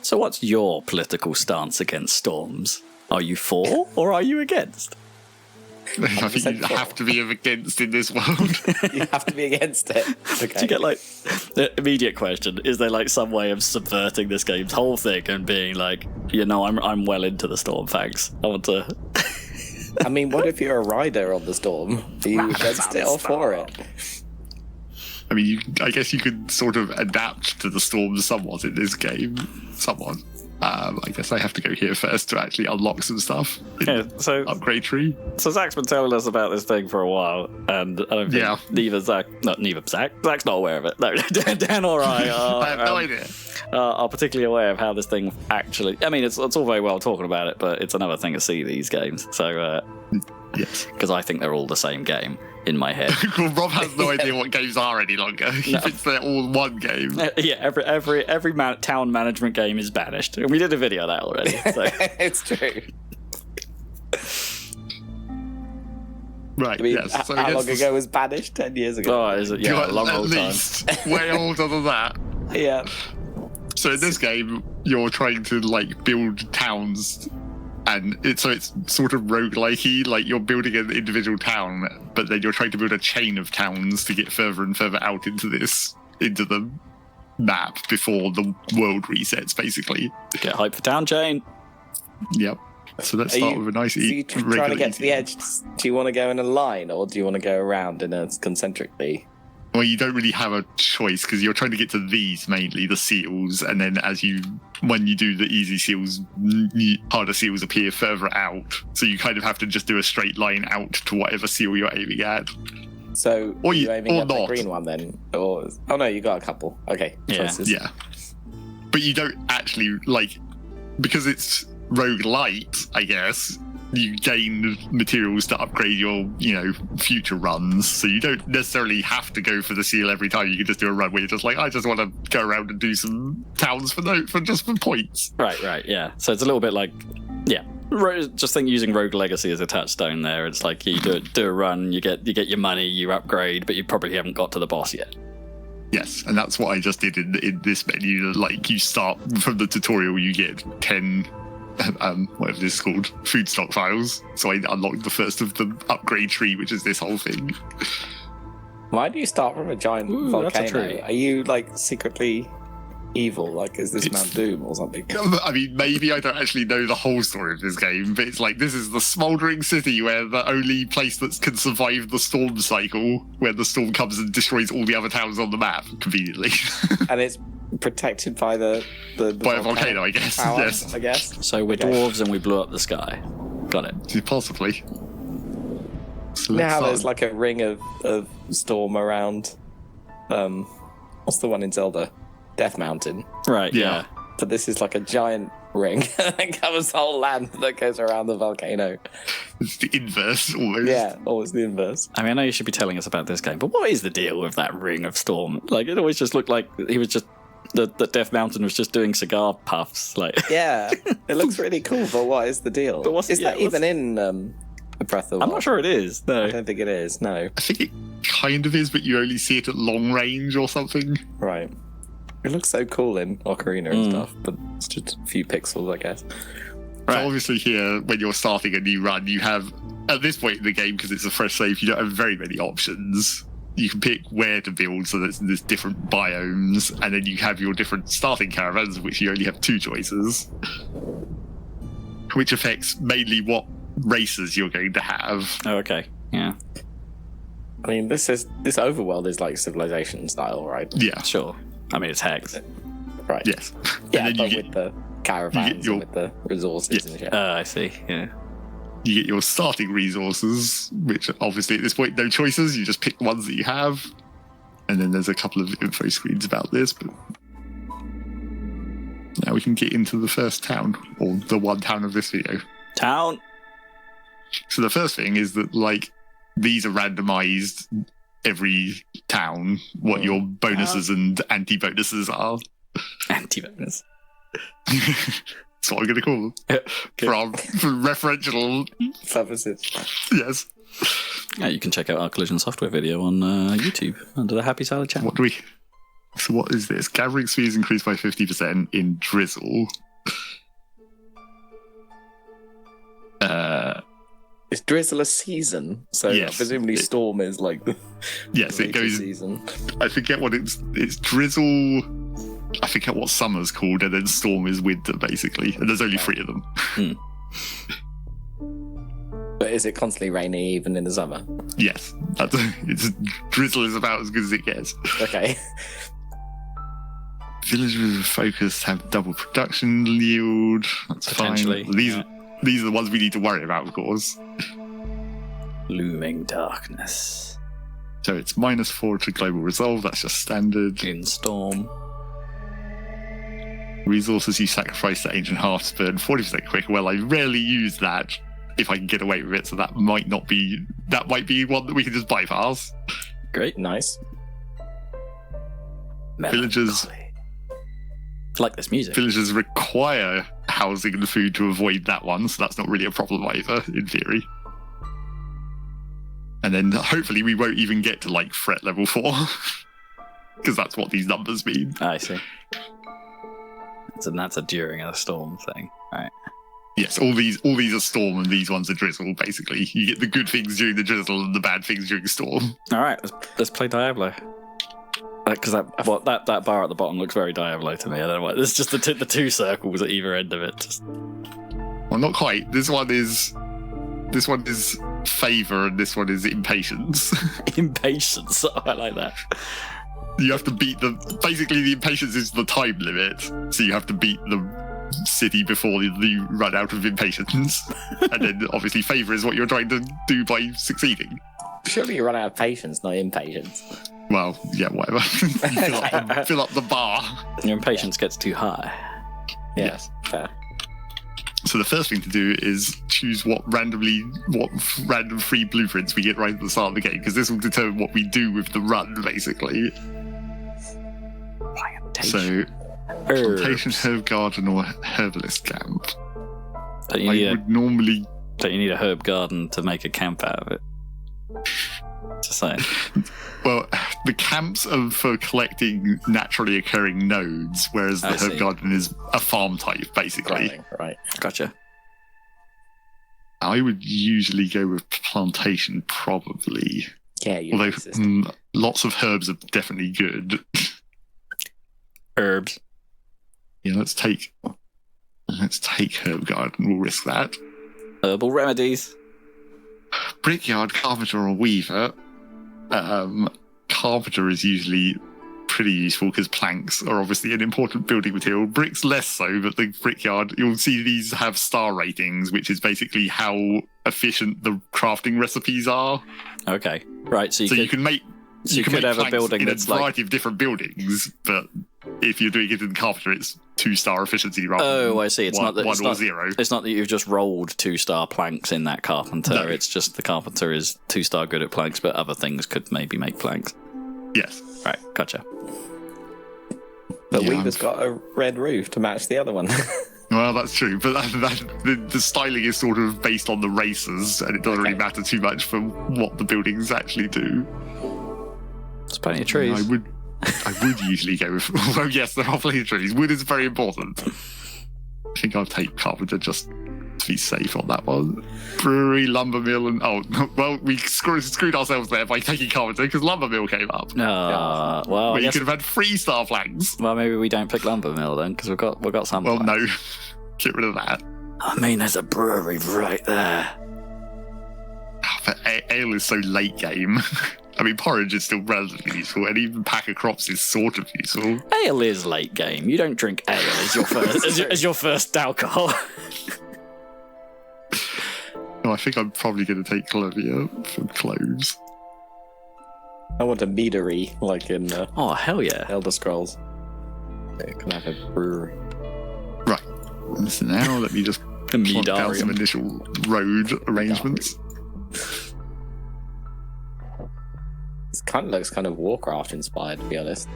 So what's your political stance against storms? Are you for or are you against? I think you have to be against in this world. You have to be against it. Okay. Do you get like the immediate question? Is there like some way of subverting this game's whole thing and being like, I'm well into the storm, thanks. I want to. I mean, what if you're a rider on the storm? Are you against it or for it? I mean, I guess you could sort of adapt to the storm somewhat in this game. Somewhat. I guess I have to go here first to actually unlock some stuff. So upgrade tree. So Zach's been telling us about this thing for a while, and I don't think Zach's not aware of it. No, Dan or I are. I have no idea. Are particularly aware of how this thing actually. I mean, it's all very well talking about it, but it's another thing to see these games. So yes, because I think they're all the same game in my head. Well, Rob has no idea what games are any longer. He thinks they're all one game. Yeah, every town management game is banished. We did a video of that already. So. It's true. Right, I mean, yes. So how long ago was banished? 10 years ago. Oh, is it? Yeah, a long at old least. time. Way older than that. Yeah. So in this game, you're trying to build towns, and it's sort of roguelike-y, like you're building an individual town, but then you're trying to build a chain of towns to get further and further out into the map before the world resets, basically. Get hype for town chain. Yep. So let's start with a nice you trying to get to the edge? Do you want to go in a line, or do you want to go around in a concentrically? Well, you don't really have a choice because you're trying to get to these mainly, the seals, and then when you do the easy seals, harder seals appear further out. So you kind of have to just do a straight line out to whatever seal you're aiming at. So or you're aiming at not. the green one then? Oh no, you got a couple. Okay, choices. Yeah. But you don't actually, because it's roguelite, I guess, you gain materials to upgrade your, future runs. So you don't necessarily have to go for the seal every time. You can just do a run where you're just like, I just want to go around and do some towns for points. Right, yeah. So it's a little bit like, yeah. Just think using Rogue Legacy as a touchstone there. It's like you do a run, you get your money, you upgrade, but you probably haven't got to the boss yet. Yes, and that's what I just did in this menu. Like, you start from the tutorial, you get 10 whatever this is called, food stock files. So I unlocked the first of the upgrade tree, which is this whole thing. Why do you start from a giant volcano? That's a tree. Are you secretly evil? Is this Mount Doom or something? I mean, maybe I don't actually know the whole story of this game, but it's this is the smouldering city where the only place that can survive the storm cycle, where the storm comes and destroys all the other towns on the map, conveniently. And it's protected by the by a volcano, I guess. Power, yes. I guess. So we're dwarves and we blew up the sky. Got it. Possibly. So now there's a ring of storm around. What's the one in Zelda? Death Mountain. Right. Yeah. But this is a giant ring that covers the whole land that goes around the volcano. It's the inverse, almost. Yeah, always the inverse. I mean, I know you should be telling us about this game, but what is the deal with that ring of storm? It always just looked like he was just that Death Mountain was just doing cigar puffs. Yeah, it looks really cool, but what is the deal? But is that even in Breath of the Wild? I'm not sure it is. No, I don't think it is. No, I think it kind of is, but you only see it at long range or something. Right. It looks so cool in Ocarina and stuff, but it's just a few pixels, I guess. Right. So obviously here, when you're starting a new run, you have, at this point in the game, because it's a fresh save, you don't have very many options. You can pick where to build, so there's different biomes, and then you have your different starting caravans, which you only have 2 choices, which affects mainly what races you're going to have. Oh, okay. Yeah. I mean, this overworld is Civilization style, right? Yeah. Sure. I mean, it's Hex. Right. Yes. Yeah, and then with the caravans and with the resources and shit. I see. Yeah. You get your starting resources, which obviously at this point, no choices. You just pick ones that you have. And then there's a couple of info screens about this, but now we can get into the first town, or the one town of this video. Town. So the first thing is that, these are randomized every town, what your bonuses and anti-bonuses are. Anti-bonus. That's what I'm going to call them. For referential purposes. Yes. Yeah, you can check out our collision software video on YouTube under the Happy Salad channel. What do we So what is this? Gathering speed is increased by 50% in drizzle. Is drizzle a season? So Yes. presumably storm is like the Yes, it later goes. season. I forget what it's drizzle. I forget what summer's called, and then storm is winter, basically. And there's only 3 of them. But is it constantly rainy even in the summer? Yes, drizzle is about as good as it gets. Okay. Villagers with focus have double production yield. That's Potentially, fine. These are the ones we need to worry about, of course. Looming darkness. So it's -4 to global resolve. That's just standard. In storm. Resources you sacrifice to ancient hearts burn 40% quicker. Well, I rarely use that if I can get away with it, so that might be one that we can just bypass. Great. Nice. Villagers I like this music. Villagers require housing and food to avoid that one, so that's not really a problem either, in theory. And then hopefully we won't even get to like threat level 4, because that's what these numbers mean. I see. That's a during a storm thing, right? Yes, all these are storm and these ones are drizzle. Basically, you get the good things during the drizzle and the bad things during storm. All right, let's play Diablo. Because that bar at the bottom looks very Diablo to me. I don't know why. There's just the 2 circles at either end of it. Just... Well, not quite. This one is favor and this one is impatience. Impatience. Oh, I like that. You have to beat basically the impatience is the time limit, so you have to beat the city before you run out of impatience. And then obviously favor is what you're trying to do by succeeding. Surely you run out of patience, not impatience. Well, yeah, whatever. fill up the bar. Your impatience gets too high. Yeah, Yes. fair. So the first thing to do is choose what random free blueprints we get right at the start of the game, because this will determine what we do with the run, basically. So, plantation, herb garden, or herbalist camp. Don't you need a herb garden to make a camp out of it? Just saying. Well, the camps are for collecting naturally occurring nodes, whereas the herb garden is a farm type, basically. Right. Gotcha. I would usually go with plantation, probably. Yeah, although lots of herbs are definitely good. Herbs. Yeah, let's take herb garden. We'll risk that. Herbal remedies. Brickyard, carpenter, or weaver. Carpenter is usually pretty useful because planks are obviously an important building material. Bricks less so, but the brickyard, you'll see these have star ratings, which is basically how efficient the crafting recipes are. Okay, right. So you can make have a building in that's a variety of different buildings, but if you're doing it in carpenter, it's 2-star efficiency rather than I see. It's not that one or 0. It's not that you've just rolled 2-star planks in that carpenter. No. It's just the carpenter is 2-star good at planks, but other things could maybe make planks. Yes. Right, gotcha. But Weaver's got a red roof to match the other one. Well, that's true, but the styling is sort of based on the races, and it doesn't really matter too much for what the buildings actually do. There's plenty of trees. I would usually go with... Well, yes, there are plenty of trees. Wood is very important. I think I'll take carpenter just to be safe on that one. Brewery, lumber mill, and... Oh, well, we screwed ourselves there by taking carpenter because lumber mill came up. Well, you could have had 3-star planks. Well, maybe we don't pick lumber mill then, because we've got some. Well, no. Get rid of that. I mean, there's a brewery right there. But ale is so late game. I mean, porridge is still relatively useful, and even pack of crops is sort of useful. Ale is late game. You don't drink ale as your first as your first alcohol. No, I think I'm probably going to take Clovia for cloves. I want a meadery, like in Oh, hell yeah. Elder Scrolls. Yeah, can I have a brewery? Right. So now let me just plot down some initial road arrangements. It kind of looks kind of Warcraft inspired, to be honest.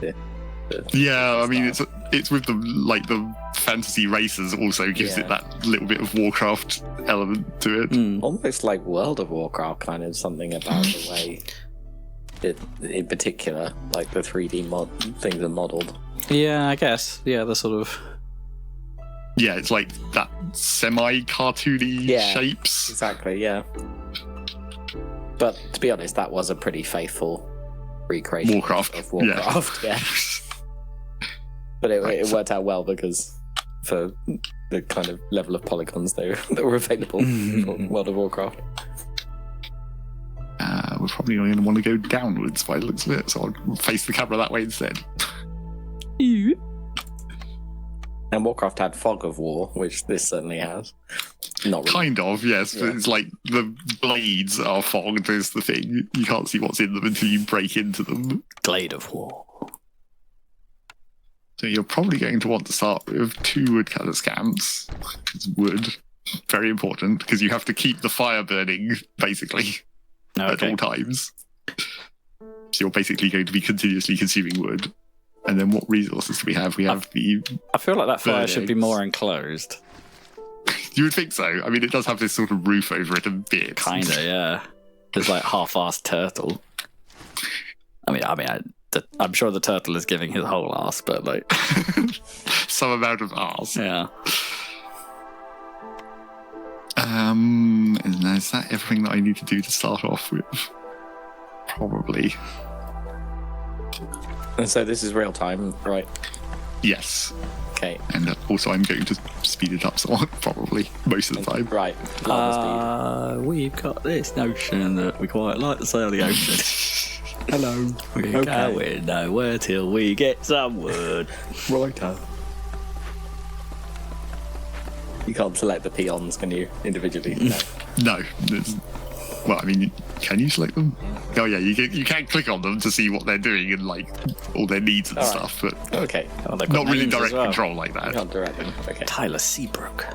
Yeah, I mean it's with the fantasy races also gives it that little bit of Warcraft element to it. Almost like World of Warcraft, kind of something about the way in particular, like the 3D things are modelled. Yeah, I guess. Yeah, the sort of. Yeah, it's like that semi-cartoony shapes. Exactly, yeah. But to be honest, that was a pretty faithful recreation of Warcraft. Yeah. But it worked out well because for the kind of level of polygons that were available for World of Warcraft. We're probably going to want to go downwards by the looks of it, so I'll face the camera that way instead. And Warcraft had Fog of War, which this certainly has. Not really. Kind of, yes. Yeah. But it's like the blades are fogged is the thing. You can't see what's in them until you break into them. Glade of War. So you're probably going to want to start with 2 woodcutters camps. It's wood. Very important, because you have to keep the fire burning, basically, at all times. So you're basically going to be continuously consuming wood. And then what resources do we have? We have I feel like that fire should be more enclosed. You would think so. I mean, it does have this sort of roof over it a bit. Kinda, yeah. There's like half-assed turtle. I'm sure the turtle is giving his whole ass, but like some amount of ass. Yeah. And is that everything that I need to do to start off with? Probably. And so this is real time, right? Yes. Okay. And also I'm going to speed it up somewhat, probably, most of the time. Right. We've got this notion that we quite like to sail the ocean. Hello. We're going nowhere till we get some wood. Righto. You can't select the peons, can you, individually? No. Well, I mean, can you select them? Oh yeah, you can click on them to see what they're doing and like all their needs and stuff, but okay. Not really direct control like that. You can't direct them. Okay. Tyler Seabrook.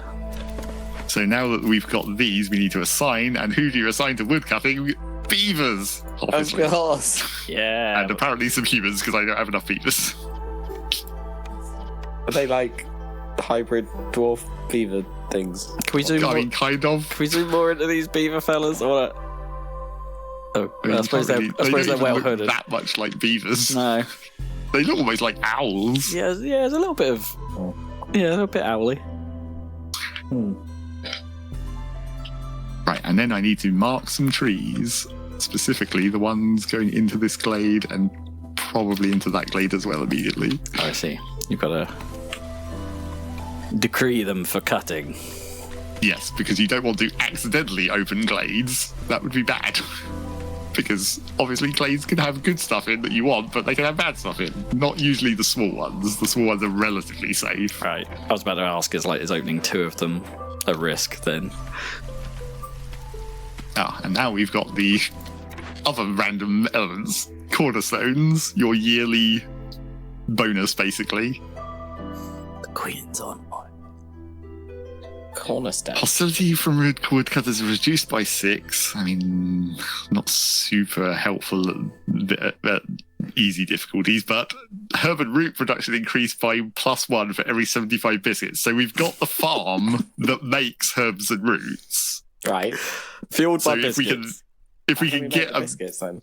So now that we've got these, we need to assign, and who do you assign to woodcutting? Beavers, obviously. Of course. Yeah. And apparently some humans, because I don't have enough beavers. Are they like hybrid dwarf beaver things? Can we zoom more? I mean, kind of. Can we zoom more into these beaver fellas? Or what? I suppose they're well hooded. That much like beavers. No. They look almost like owls. Yeah, there's a little bit of. Yeah, a little bit owly. Right, and then I need to mark some trees, specifically the ones going into this glade and probably into that glade as well immediately. Oh, I see. You've got to decree them for cutting. Yes, because you don't want to accidentally open glades. That would be bad. Because obviously glades can have good stuff in that you want, but they can have bad stuff in. Not usually the small ones. The small ones are relatively safe. Right. I was about to ask, is opening 2 of them a risk then? And now we've got the other random elements. Cornerstones, your yearly bonus, basically. The Queen's on one. Cornerstone. Hostility from woodcutters is reduced by 6. I mean, not super helpful at easy difficulties, but herb and root production increased by +1 for every 75 biscuits. So we've got the farm that makes herbs and roots. Right. Fueled by biscuits. If we can get biscuits, then.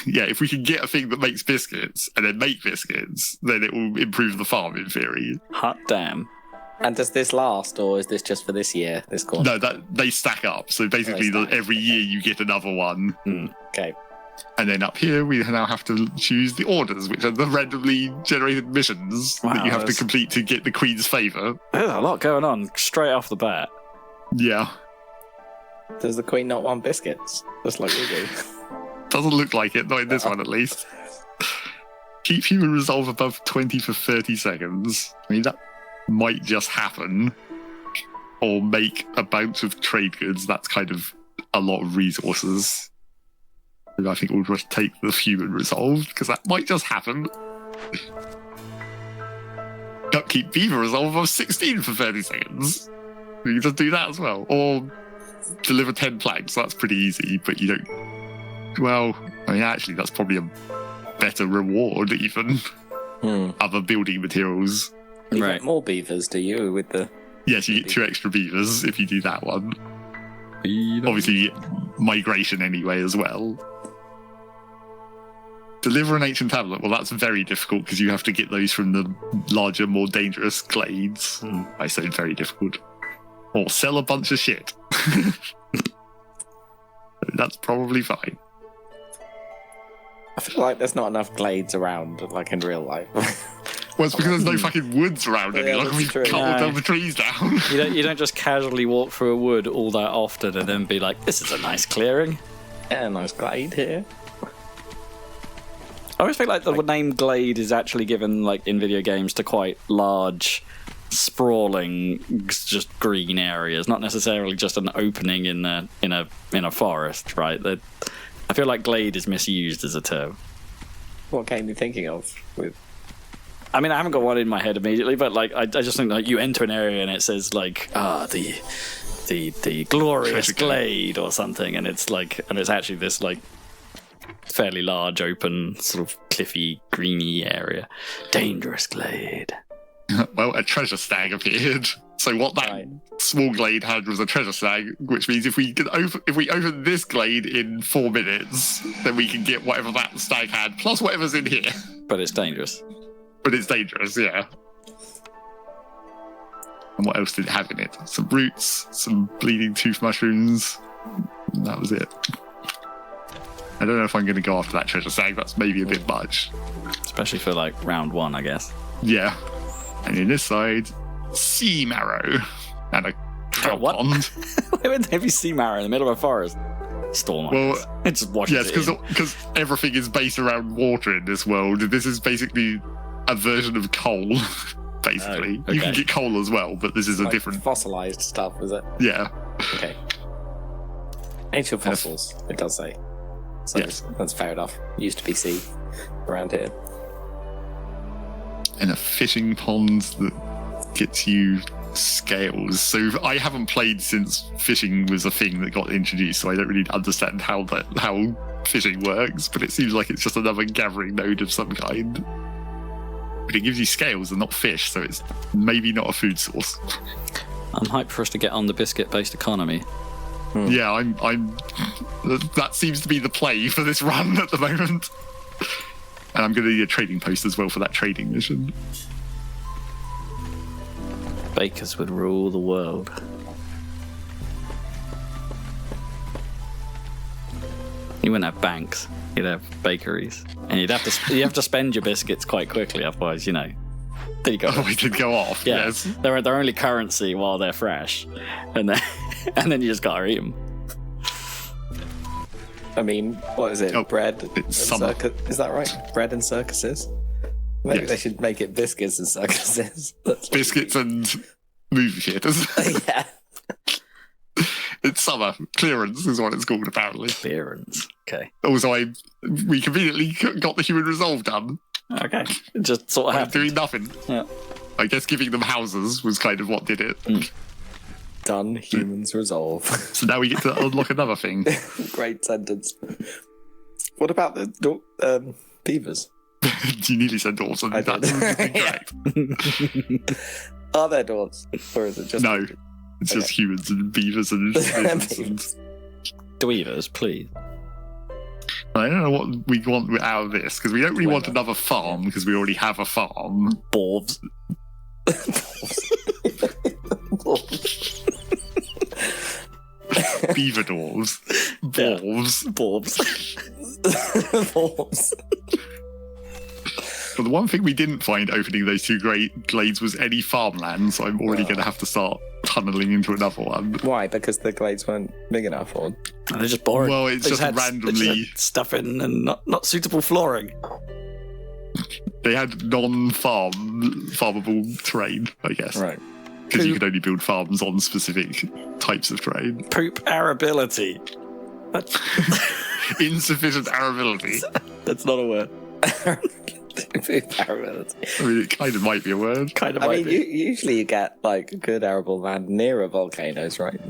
Yeah, if we can get a thing that makes biscuits and then make biscuits, then it will improve the farm in theory. Hot damn. And does this last, or is this just for this year? This corner? No, that they stack up. So basically, every year you get another one. Okay. And then up here, we now have to choose the orders, which are the randomly generated missions that you have to complete to get the Queen's favour. There's a lot going on straight off the bat. Yeah. Does the Queen not want biscuits? Just like we do. Doesn't look like it, not in this one at least. Keep human resolve above 20 for 30 seconds. I mean, that might just happen. Or make a bunch of trade goods. That's kind of a lot of resources. And I think we'll just take the human resolve, because that might just happen. Keep beaver resolve above 16 for 30 seconds. You can just do that as well. Or deliver 10 planks. That's pretty easy, but you don't... Well, I mean, actually, that's probably a better reward, even. Other building materials. You get more beavers, do you, with the... Yes, you get 2 extra beavers if you do that one. Obviously, you get migration anyway as well. Deliver an ancient tablet. Well, that's very difficult because you have to get those from the larger, more dangerous glades. I said very difficult. Or sell a bunch of shit. That's probably fine. I feel like there's not enough glades around, like in real life. Well, it's because there's no fucking woods around any. Like we've cut all the trees down. You don't just casually walk through a wood all that often and then be like, this is a nice clearing. Yeah, nice glade here. I always feel like the name glade is actually given, like in video games, to quite large, sprawling, just green areas, not necessarily just an opening in a forest, right? I feel like glade is misused as a term. What game are you thinking of? I mean, I haven't got one in my head immediately, but like I just think like you enter an area and it says like the glorious glade or something, and it's actually this like fairly large, open, sort of cliffy, greeny area. Dangerous glade. Well, a treasure stag appeared. So what that small glade had was a treasure stag, which means if we open this glade in 4 minutes, then we can get whatever that stag had, plus whatever's in here. But it's dangerous. But it's dangerous, yeah. And what else did it have in it? Some roots, some bleeding tooth mushrooms. And that was it. I don't know if I'm going to go after that treasure stag. That's maybe a bit much. Especially for like round 1, I guess. Yeah. And in this side, sea marrow and a trout pond. Why would there be sea marrow in the middle of a forest? Storm. Well, it just washes because everything is based around water in this world. This is basically a version of coal. Basically, you can get coal as well, but this is a different fossilized stuff. Is it? Yeah. Okay. Ancient fossils. It does say. So that's fair enough. Used to be sea around here. And a fishing pond that gets you scales. So I haven't played since fishing was a thing that got introduced, so I don't really understand how fishing works, but it seems like it's just another gathering node of some kind. But it gives you scales and not fish, so it's maybe not a food source. I'm hyped for us to get on the biscuit-based economy. Yeah, I'm that seems to be the play for this run at the moment. And I'm going to need a trading post as well for that trading mission. Bakers would rule the world. You wouldn't have banks. You'd have bakeries, and you'd have to spend your biscuits quite quickly, otherwise, then you go. Oh, it could go off. Yeah, yes. They're only currency while they're fresh, and then you just gotta eat them. I mean, what is it? Bread and circus. Is that right? Bread and circuses? Maybe they should make it biscuits and circuses. Biscuits and movie theatres. Yeah. It's summer. Clearance is what it's called, apparently. Clearance. Okay. Also, we conveniently got the human resolve done. Okay. It just sort of happened. Doing nothing. Yeah. I guess giving them houses was kind of what did it. Done. Humans resolve. So now we get to unlock another thing. Great sentence. What about the beavers? You nearly said dwarves, and that's incorrect. Are there dwarves? Or is it just... No. It's just humans and beavers and dweevers, please. I don't know what we want out of this, because we don't really want another farm, because we already have a farm. Borvs. Beaver dwarves. Borvs. Borvs. But the one thing we didn't find opening those 2 great glades was any farmland, so I'm already going to have to start tunneling into another one. Why? Because the glades weren't big enough, or they're just boring. Well, it's just randomly stuff in and not suitable flooring. They had farmable terrain, I guess. Right. Because you can only build farms on specific types of terrain. Poop arability. Insufficient arability. That's not a word. Arability. I mean, it kind of might be a word. Usually you get like good arable land nearer volcanoes, right?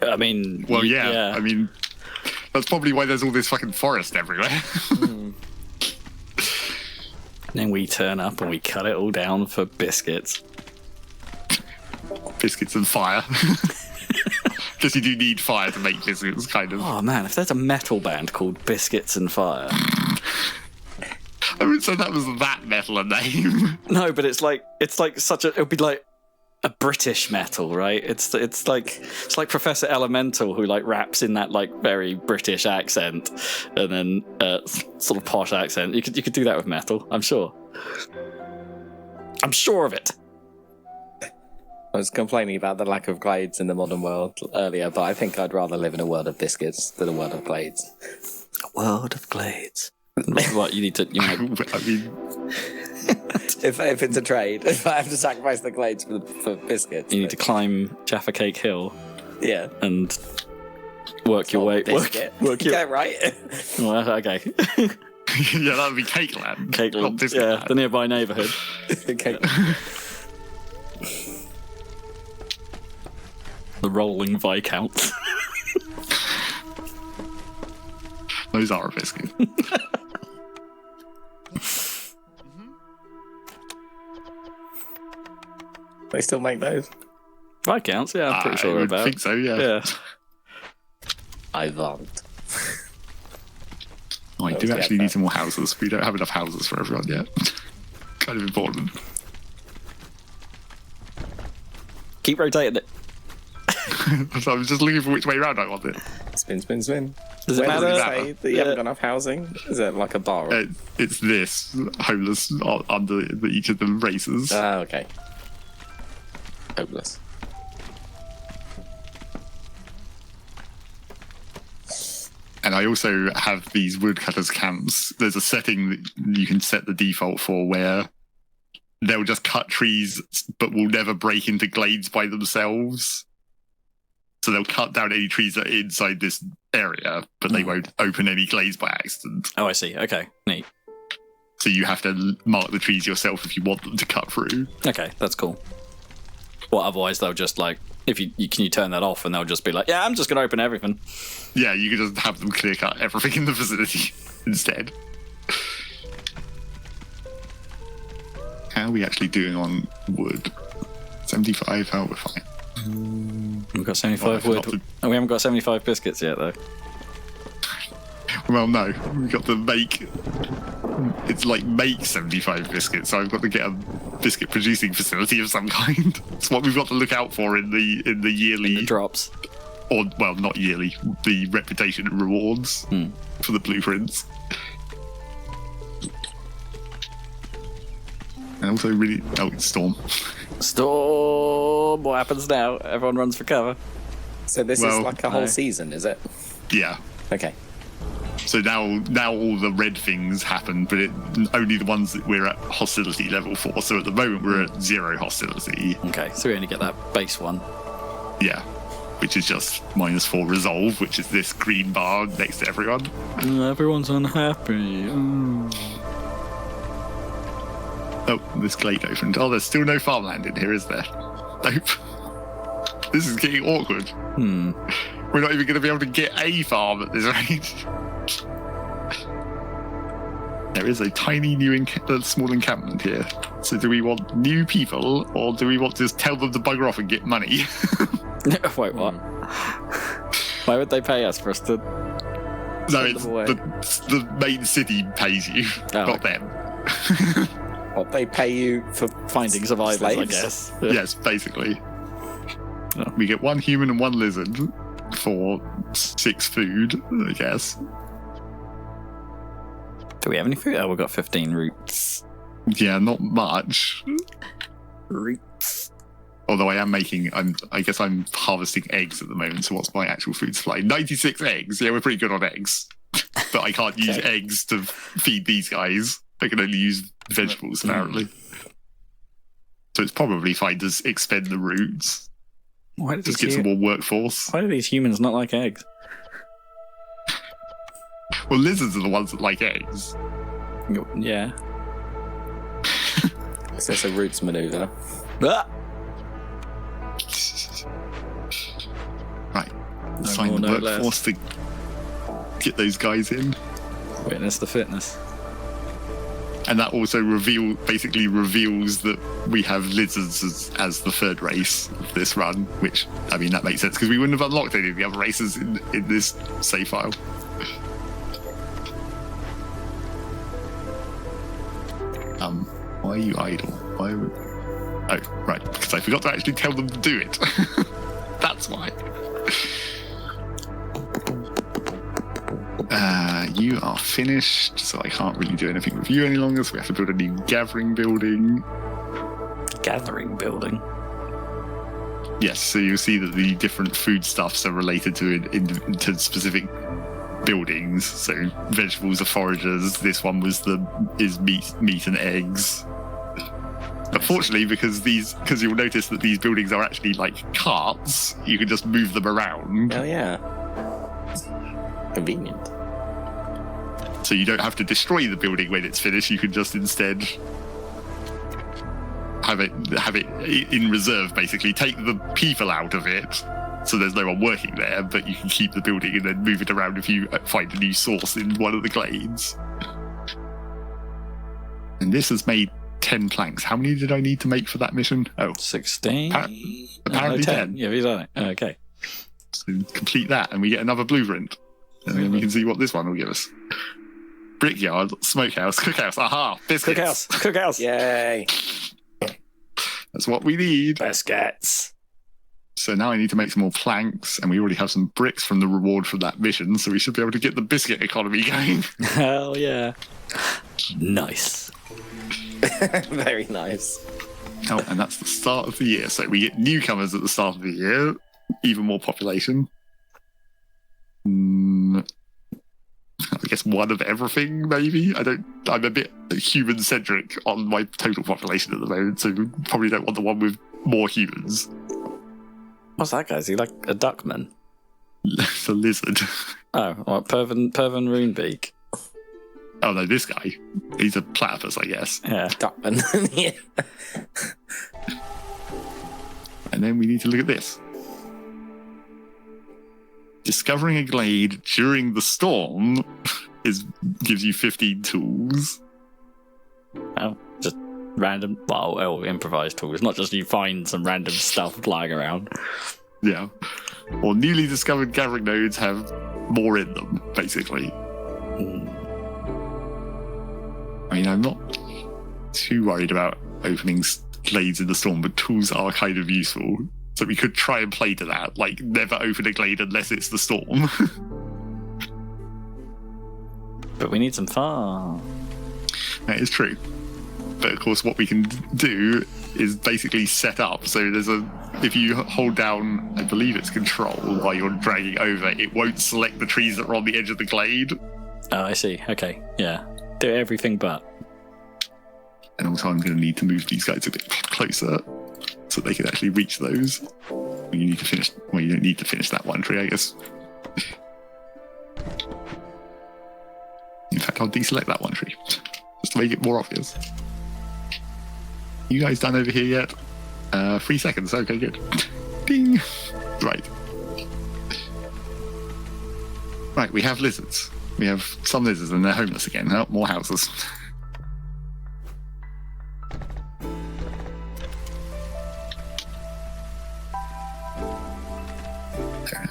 I mean, well, yeah. I mean, that's probably why there's all this fucking forest everywhere. And then we turn up and we cut it all down for biscuits. Biscuits and fire. Because you do need fire to make biscuits, kind of. Oh man, if there's a metal band called Biscuits and Fire. I wouldn't say that was that metal a name. No, but it's like such a. It would be like a British metal, right? It's like Professor Elemental, who like raps in that like very British accent, and then sort of posh accent. You could do that with metal. I'm sure. I'm sure of it. I was complaining about the lack of glades in the modern world earlier, but I think I'd rather live in a world of biscuits than a world of glades. A world of glades. What you need to, you know. I mean, if it's a trade, if I have to sacrifice the glades for biscuits, you need to climb Jaffa Cake Hill. Yeah, and work your way. Work your. Yeah, right. Well, okay. Yeah, that would be Cake Land. Cake Land. Yeah, land. The nearby neighbourhood. The rolling Viscounts. Those are a biscuit. They still make those? Viscounts, yeah, I'm pretty sure about. I think so, yeah. I want. Oh, I do actually need some more houses. We don't have enough houses for everyone yet. Kind of important. Keep rotating it. So I was just looking for which way around I want it. Spin, spin, spin. Does it matter? Say that you haven't got enough housing? Is it like a bar? It's this homeless under each of the races. Okay. Homeless. And I also have these woodcutters camps. There's a setting that you can set the default for where they'll just cut trees but will never break into glades by themselves. So they'll cut down any trees that are inside this area, but they won't open any glades by accident. Oh, I see. Okay, neat. So you have to mark the trees yourself if you want them to cut through. Okay, that's cool. Well, otherwise they'll just like, if you can you turn that off and they'll just be like, yeah, I'm just going to open everything. Yeah, you can just have them clear cut everything in the vicinity instead. How are we actually doing on wood? 75? Oh, we're fine. We've got 75 wood. Oh, we haven't got 75 biscuits yet, though. Well, no. We've got to make... It's like make 75 biscuits, so I've got to get a biscuit producing facility of some kind. It's what we've got to look out for in the yearly... In the drops. Or, well, not yearly. The reputation rewards for the blueprints. And also really... Oh, it's Storm. Storm! What happens now? Everyone runs for cover. So this is like a whole season, is it? Yeah. Okay. So now all the red things happen, but only the ones that we're at hostility level 4. So at the moment we're at 0 hostility. Okay, so we only get that base one. Yeah. Which is just -4 resolve, which is this green bar next to everyone. Everyone's unhappy. Oh, this glade opened. Oh, there's still no farmland in here, is there? Nope. This is getting awkward. We're not even going to be able to get a farm at this rate. There is a tiny new small encampment here. So do we want new people, or do we want to just tell them to bugger off and get money? Wait, what? Why would they pay us for us to... No, it's the main city pays you, not them. What, they pay you for finding survivors, slaves? I guess. Yes, basically. We get 1 human and 1 lizard for 6 food, I guess. Do we have any food? Oh, we've got 15 roots. Yeah, not much. Roots. Although I guess I'm harvesting eggs at the moment, so what's my actual food supply? 96 eggs. Yeah, we're pretty good on eggs. But I can't use eggs to feed these guys. I can only use vegetables, apparently. So it's probably fine to expend the roots. Just get some more workforce. Why do these humans not like eggs? Well, lizards are the ones that like eggs. Yeah. Is this a roots maneuver? Ah! Right. Let's find the workforce to get those guys in. Witness the fitness. And that also basically reveals that we have lizards as the third race of this run, which, I mean, that makes sense because we wouldn't have unlocked any of the other races in this save file. Why are you idle? Oh, right, because I forgot to actually tell them to do it. That's why. You are finished, so I can't really do anything with you any longer, so we have to build a new gathering building. Gathering building? Yes, so you'll see that the different foodstuffs are related to specific buildings. So vegetables are foragers. This one is meat and eggs. Unfortunately, because you'll notice that these buildings are actually like carts, you can just move them around. Oh yeah, convenient. So you don't have to destroy the building when it's finished. You can just instead have it in reserve. Basically, take the people out of it, so there's no one working there. But you can keep the building and then move it around if you find a new source in one of the glades. And this has made 10 planks. How many did I need to make for that mission? Oh, 16. Apparently 10. Yeah, we've done it. Okay. So complete that, and we get another blueprint, and then we can see what this one will give us. Brickyard, smokehouse, cookhouse. Aha! Biscuits. Cookhouse. Yay! That's what we need. Biscuits. So now I need to make some more planks, and we already have some bricks from the reward from that mission, so we should be able to get the biscuit economy going. Hell yeah. Nice. Very nice. Oh, and that's the start of the year. So we get newcomers at the start of the year, even more population. I guess one of everything, maybe. I'm a bit human-centric on my total population at the moment, so probably don't want the one with more humans. What's that guy? Is he like a duckman? It's a lizard. Oh, what, Pervin Runebeak? Oh no, this guy. He's a platypus, I guess. Yeah. Duckman. Yeah. And then we need to look at this. Discovering a glade during the storm gives you 15 tools. Oh, just random, improvised tools. Not just you find some random stuff lying around. Yeah. Or newly discovered gathering nodes have more in them, basically. I mean, I'm not too worried about opening glades in the storm, but tools are kind of useful. So we could try and play to that, like never open a glade unless it's the storm. But we need some fun. That is true. But of course, what we can do is basically set up. So if you hold down, I believe it's control while you're dragging over, it won't select the trees that are on the edge of the glade. Oh, I see. Okay, yeah. Do everything but. And also I'm going to need to move these guys a bit closer so they can actually reach those. You need to finish. Well, you don't need to finish that one tree, I guess. In fact, I'll deselect that one tree just to make it more obvious. You guys done over here yet? 3 seconds. Okay, good. Ding. Right. Right, we have lizards. We have some lizards and they're homeless again. Oh, more houses.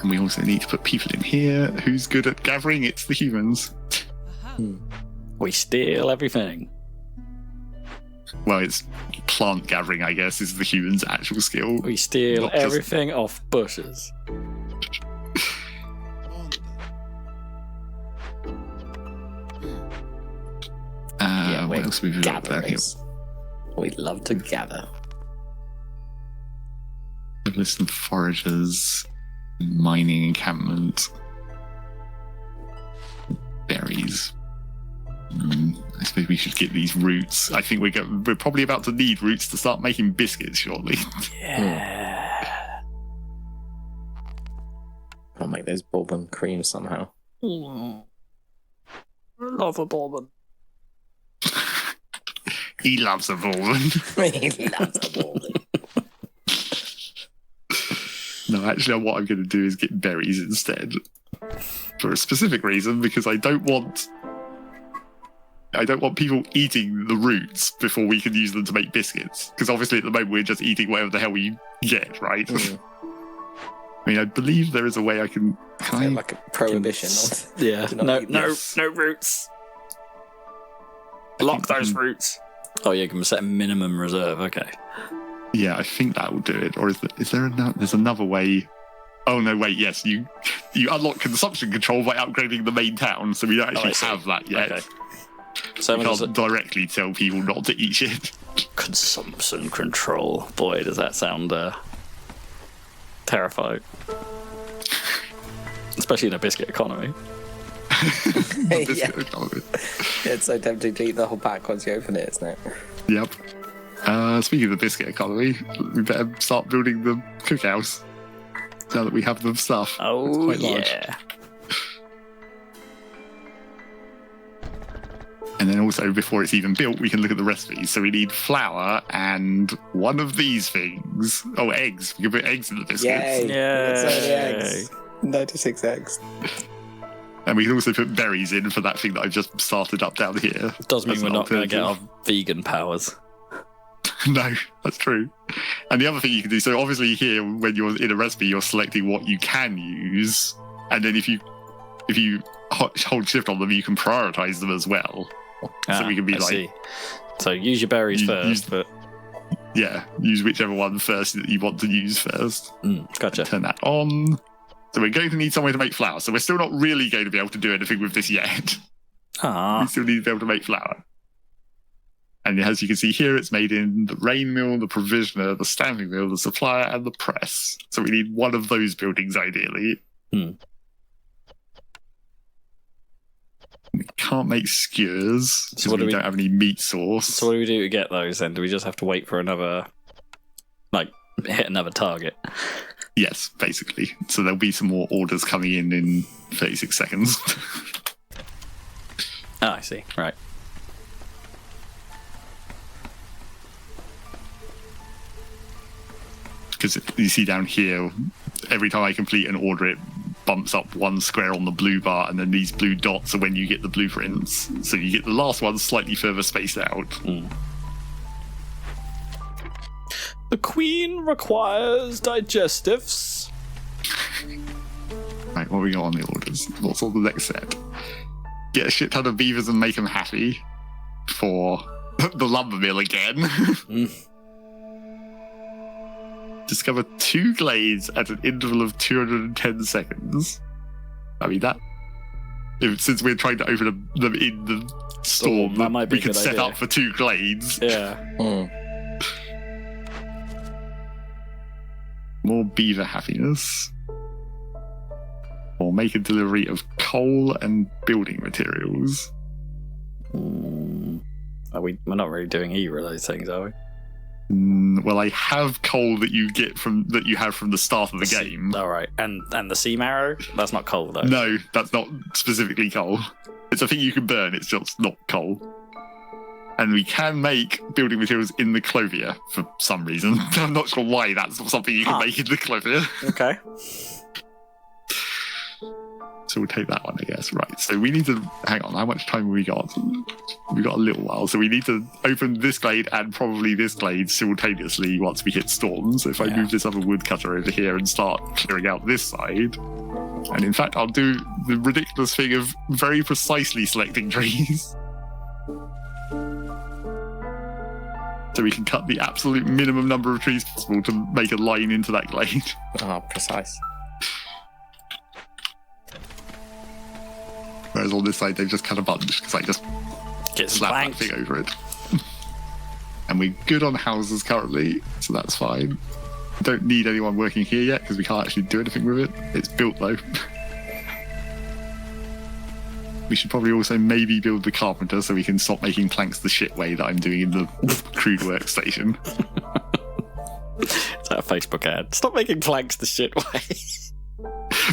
And we also need to put people in here. Who's good at gathering? It's the humans. We steal everything. Well, it's plant gathering, I guess, is the humans' actual skill. We steal everything off bushes. What else have we got down here? We love to gather. List of foragers, mining encampment, berries. I suppose we should get these roots. I think we're probably about to need roots to start making biscuits shortly. Yeah. I'll make those bourbon cream somehow. Love a bourbon. He loves a bourbon. He loves a bourbon. No, actually, what I'm going to do is get berries instead. For a specific reason, because I don't want I don't want people eating the roots before we can use them to make biscuits. Because obviously at the moment we're just eating whatever the hell we get, right? Mm. I mean, I believe there is a way I can... like a prohibition. Yeah, no roots. Block those roots. Oh, yeah, you can set a minimum reserve, okay. Yeah, I think that will do it. Or is there there's another way... Oh, no, wait, yes. You unlock consumption control by upgrading the main town, so we don't actually have that yet. Okay. So we can't directly tell people not to eat shit. Consumption control. Boy, does that sound terrifying. Especially in a biscuit economy. Economy. It's so tempting to eat the whole pack once you open it, isn't it? Yep. Speaking of the biscuit economy, we better start building the cookhouse. Now that we have the stuff. Oh, it's quite large. Yeah. And then also, before it's even built, we can look at the recipes. So we need flour and one of these things. Oh, eggs. We can put eggs in the biscuits. Yay. So many eggs. 96 eggs. And we can also put berries in for that thing that I've just started up down here. Does mean we're not going to get our vegan powers. No, that's true. And the other thing you can do, so obviously here, when you're in a recipe, you're selecting what you can use. And then if you hold shift on them, you can prioritize them as well. So we can be see. So use your berries first, but... Yeah, use whichever one first that you want to use first. Gotcha. Turn that on. So we're going to need somewhere to make flour. So we're still not really going to be able to do anything with this yet. We still need to be able to make flour. And as you can see here, it's made in the rain mill, the provisioner, the standing mill, the supplier, and the press. So we need one of those buildings, ideally. We can't make skewers because we don't have any meat sauce. So what do we do to get those then? Do we just have to wait for another... hit another target? Yes, basically. So there'll be some more orders coming in 36 seconds. Oh, I see. Right. Because you see down here, every time I complete an order, it bumps up one square on the blue bar, and then these blue dots are when you get the blueprints. So you get the last one slightly further spaced out. The Queen requires digestives. Right, what have we got on the orders? What's on the next set? Get a shit ton of beavers and make them happy for the lumber mill again. Discover 2 glades at an interval of 210 seconds. I mean, since we're trying to open them in the storm, that might be we could set up for 2 glades. Yeah. More beaver happiness. Or make a delivery of coal and building materials. We're not really doing either of those things, are we? Well, I have coal that you have from the start of the game. All right, and the sea marrow? That's not coal, though. No, that's not specifically coal. It's a thing you can burn. It's just not coal. And we can make building materials in the clothier for some reason. I'm not sure why that's not something you can make in the clothier. Okay. So we'll take that one, I guess. Right, so we need to... Hang on, how much time have we got? We've got a little while. So we need to open this glade and probably this glade simultaneously once we hit storms. So if I move this other woodcutter over here and start clearing out this side... And in fact, I'll do the ridiculous thing of very precisely selecting trees. So we can cut the absolute minimum number of trees possible to make a line into that glade. Precise. Whereas on this side, they've just cut a bunch because I just slap that thing over it. And we're good on houses currently, so that's fine. Don't need anyone working here yet because we can't actually do anything with it. It's built though. We should probably also maybe build the carpenter so we can stop making planks the shit way that I'm doing in the crude workstation. Is that a Facebook ad? Stop making planks the shit way.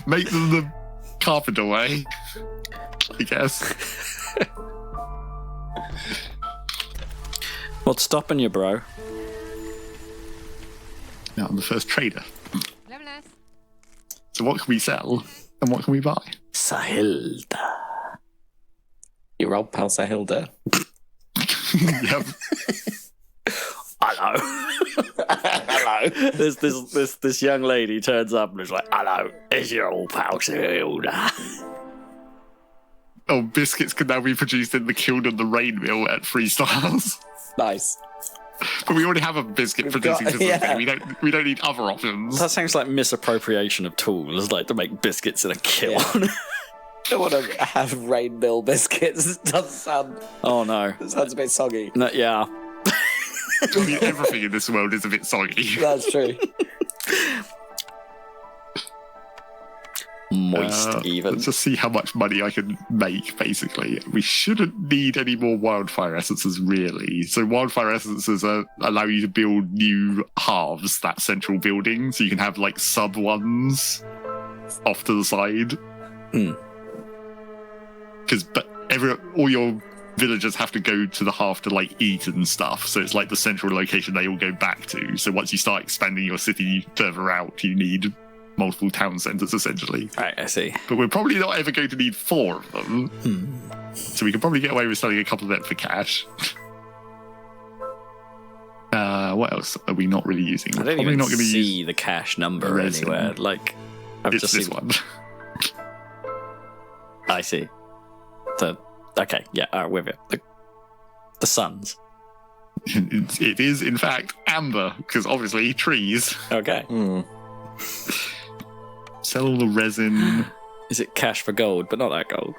Make them the carpenter way, I guess. What's stopping you, bro? Now I'm the first trader. So what can we sell and what can we buy? Sahilda. Your old pal Sahilda. Yep. Hello. Hello. This young lady turns up and is like, hello, it's your old pal Hilda. Oh, biscuits can now be produced in the kiln and the rain mill at 3 stars. Nice. But we already have a biscuit producing facility. Yeah. We don't need other options. That sounds like misappropriation of tools, like to make biscuits in a kiln. Yeah. I don't want to have rain mill biscuits. It doesn't sound... Oh no. It sounds a bit soggy. No, yeah. I mean, everything in this world is a bit soggy. That's true. Moist, even. Let's just see how much money I can make, basically. We shouldn't need any more wildfire essences, really. So wildfire essences allow you to build new halves, that central building, so you can have, like, sub-ones off to the side. Because all your villagers have to go to the half to, like, eat and stuff, so it's like the central location they all go back to. So once you start expanding your city further out, you need multiple town centres, essentially. Right, I see. But we're probably not ever going to need 4 of them. So we can probably get away with selling a couple of them for cash. What else are we not really using? I don't even see the cash number anywhere. Like, it's just this one. I see. Okay, yeah, all right, with it. The suns. It is, in fact, amber, because obviously trees. Okay. Sell all the resin. Is it cash for gold, but not that gold?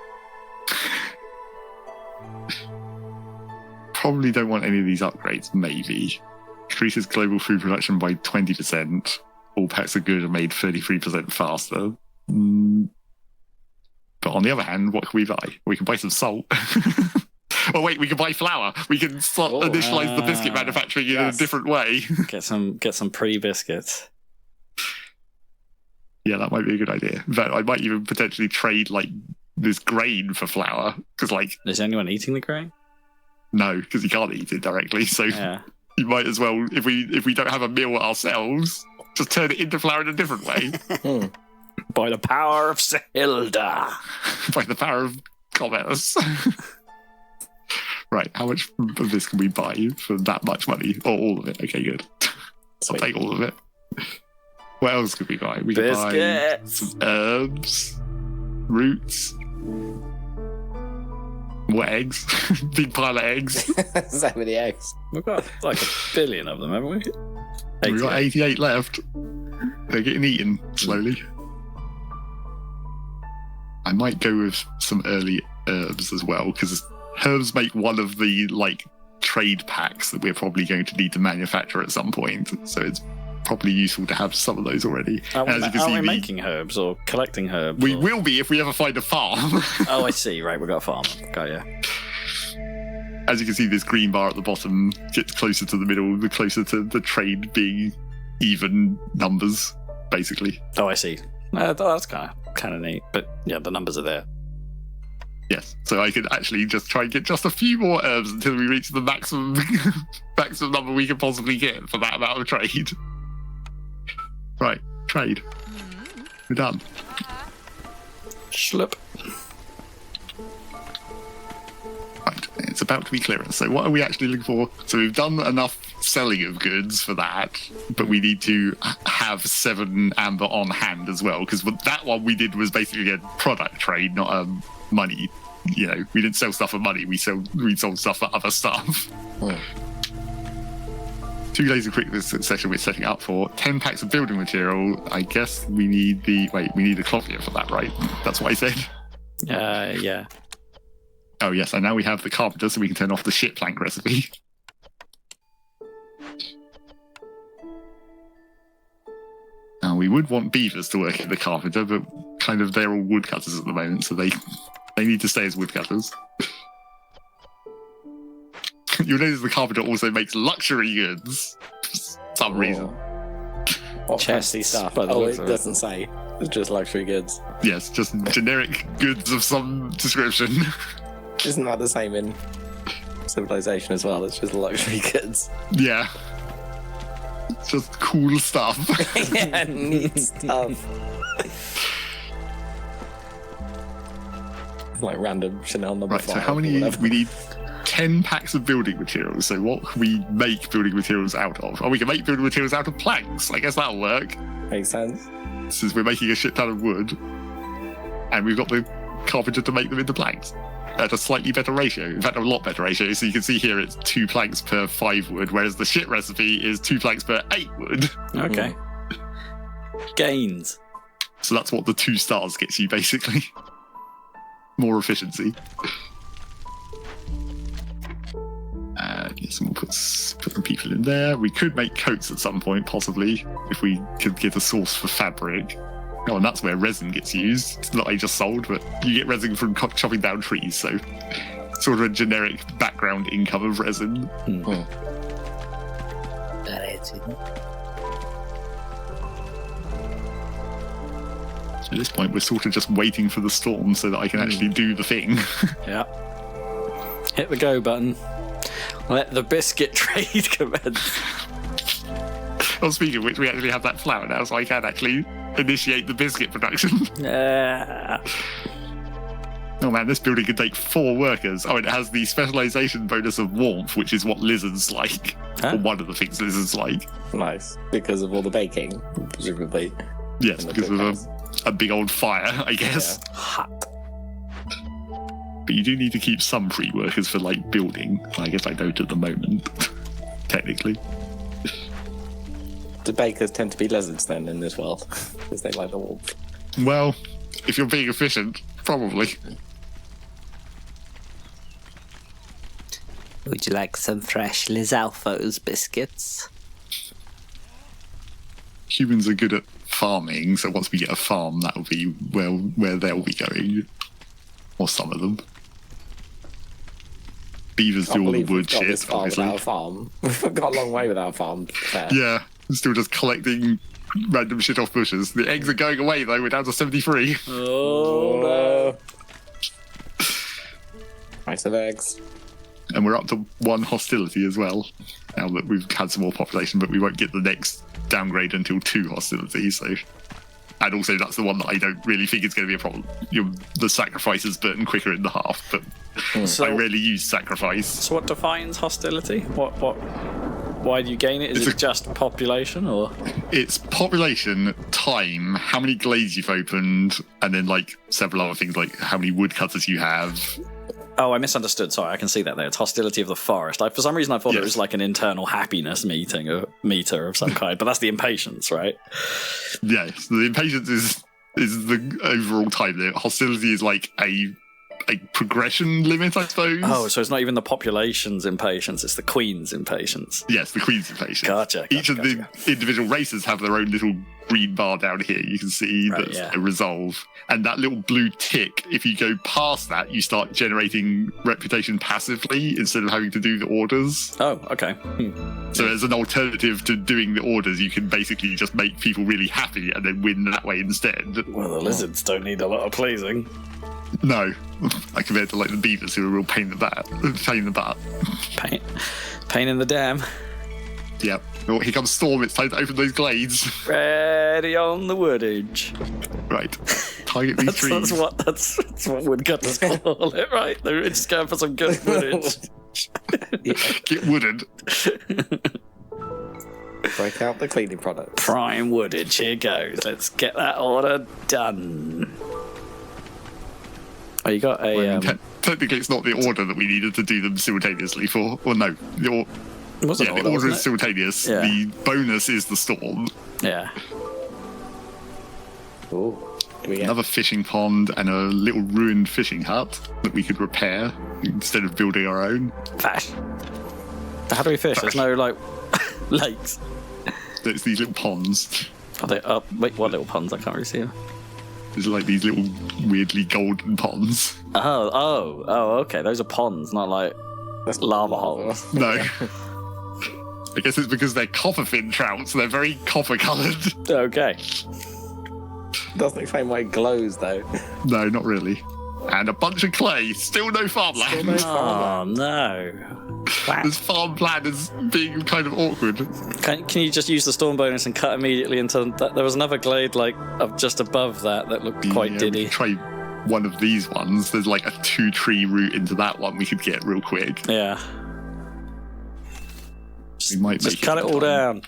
Probably don't want any of these upgrades, maybe. Increases global food production by 20%. All packs of goods are made 33% faster. But on the other hand, what can we buy? We can buy some salt. Oh wait, we can buy flour. We can initialize the biscuit manufacturing in a different way. Get some pre-biscuits. Yeah, that might be a good idea. In fact, I might even potentially trade like this grain for flour, because like, is anyone eating the grain? No, because you can't eat it directly. So you might as well, if we don't have a meal ourselves, just turn it into flour in a different way. By the power of Sahilda. By the power of commerce. Right, how much of this can we buy for that much money? Or all of it? Okay, good. I'll take all of it. What else could we buy? We could buy some herbs, roots, more eggs. Big pile of eggs. So many eggs. We've got like 1 billion of them, haven't we? We've got 88 left. They're getting eaten slowly. I might go with some early herbs as well, because herbs make one of the like trade packs that we're probably going to need to manufacture at some point. So it's probably useful to have some of those already. Are we making herbs or collecting herbs? We will be if we ever find a farm. Oh, I see. Right, we've got a farm. Got ya. As you can see, this green bar at the bottom gets closer to the middle, the closer to the trade being even numbers, basically. Oh, I see. That's kind of neat. But yeah, the numbers are there. Yes, so I could actually just try and get just a few more herbs until we reach the maximum number we can possibly get for that amount of trade. Right, trade. We're done. Schlup. Right, it's about to be clearance. So what are we actually looking for? So we've done enough selling of goods for that, but we need to have 7 amber on hand as well, because that one we did was basically a product trade, not a money. You know, we didn't sell stuff for money, we sold stuff for other stuff. 2 days of quick session we're setting up for. 10 packs of building material. I guess we need we need a clothier for that, right? That's what I said. Yeah. Oh yes, and now we have the carpenter, so we can turn off the shit plank recipe. Now we would want beavers to work in the carpenter, but kind of they're all woodcutters at the moment, so they need to stay as woodcutters. You'll notice the carpenter also makes luxury goods for some reason. What fancy stuff? Oh, it doesn't say. It's just luxury goods. Yes, just generic goods of some description. Isn't that the same in Civilization as well? It's just luxury goods. Yeah. It's just cool stuff. Yeah, neat stuff. like random Chanel number Right, 5. so how many? We need 10 packs of building materials. So what can we make building materials out of? Oh, we can make building materials out of planks. I guess that'll work. Makes sense. Since we're making a shit ton of wood. And we've got the carpenter to make them into planks. At a slightly better ratio. In fact, a lot better ratio. So you can see here it's 2 planks per 5 wood, whereas the shit recipe is 2 planks per 8 wood. Okay. Gains. So that's what the 2 stars gets you, basically. More efficiency. Yes, and we'll put some people in there. We could make coats at some point, possibly, if we could get a source for fabric. Oh, and that's where resin gets used. It's not I just sold, but you get resin from chopping down trees, so sort of a generic background income of resin. So at this point, we're sort of just waiting for the storm so that I can actually do the thing. Yeah. Hit the go button. Let the biscuit trade commence. Well, speaking of which, we actually have that flour now, so I can actually initiate the biscuit production. Oh man, this building could take 4 workers. Oh, and it has the specialization bonus of warmth, which is what lizards like. Huh? Or one of the things lizards like. Nice. Because of all the baking, presumably. Yes, because of a big old fire, I guess. Yeah. Hot. But you do need to keep some free workers for, like, building. I guess I don't at the moment, technically. Do bakers tend to be lizards then in this world? Because they like the warmth. Well, if you're being efficient, probably. Would you like some fresh Lizalfo's biscuits? Humans are good at farming, so once we get a farm, that'll be where they'll be going. Or some of them. Beavers do all the wood shit, obviously. Without a farm. We've got a long way without a farm, to be fair. Yeah, still just collecting random shit off bushes. The eggs are going away, though. We're down to 73. Oh, no. Price of eggs. And we're up to 1 hostility as well, now that we've had some more population, but we won't get the next downgrade until 2 hostility, so... And also, that's the one that I don't really think is going to be a problem. The sacrifices burn quicker in the half, but So, I rarely use sacrifice. so what defines hostility? Why do you gain it? Is it just population, or? It's population, time, how many glades you've opened, and then, like, several other things, like how many woodcutters you have. Oh, I misunderstood. Sorry, I can see that there. It's hostility of the forest. For some reason, I thought it was like an internal happiness meter of some kind, but that's the impatience, right? Yes, the impatience is the overall time limit. Hostility is like a progression limit, I suppose. Oh, so it's not even the population's impatience; it's the queen's impatience. Yes, the queen's impatience. Gotcha. Each of the individual races have their own little green bar down here. You can see Right, that's yeah. a resolve. And that little blue tick, if you go past that, you start generating reputation passively instead of having to do the orders. Oh, okay. So as an alternative to doing the orders, you can basically just make people really happy and then win that way instead. Well, the lizards don't need a lot of pleasing. No, compared to like the beavers who are a real pain in the butt. Pain in the dam. Yep. Well, here comes Storm. It's time to open those glades. Ready on the woodage. Right. Target these trees. That's what woodcutters call it, right? They're just going for some good woodage. Get wooded. Break out the cleaning products. Prime woodage. Here goes. Let's get that order done. Oh, you got a. Technically, it's not the order that we needed to do them simultaneously for. Or no, the order is simultaneous. Yeah. The bonus is the storm. Yeah. Ooh. Do we get Another fishing pond and a little ruined fishing hut that we could repair instead of building our own. Fish. How do we fish? There's no like lakes. There's these little ponds. Are they up? Wait, what little ponds? I can't really see them. There's like these little weirdly golden ponds. Oh, okay. Those are ponds, not like lava holes. No. I guess it's because they're copperfin trout, so they're very copper coloured. Okay. Doesn't explain why it glows though. No, not really. And a bunch of clay. Still no farmland. Oh no. This farmland is being kind of awkward. Can you just use the storm bonus and cut immediately into that? There was another glade like up just above that looked quite diddy. Try one of these ones, there's like a 2-tree route into that one we could get real quick. Yeah. We might Just cut it all down.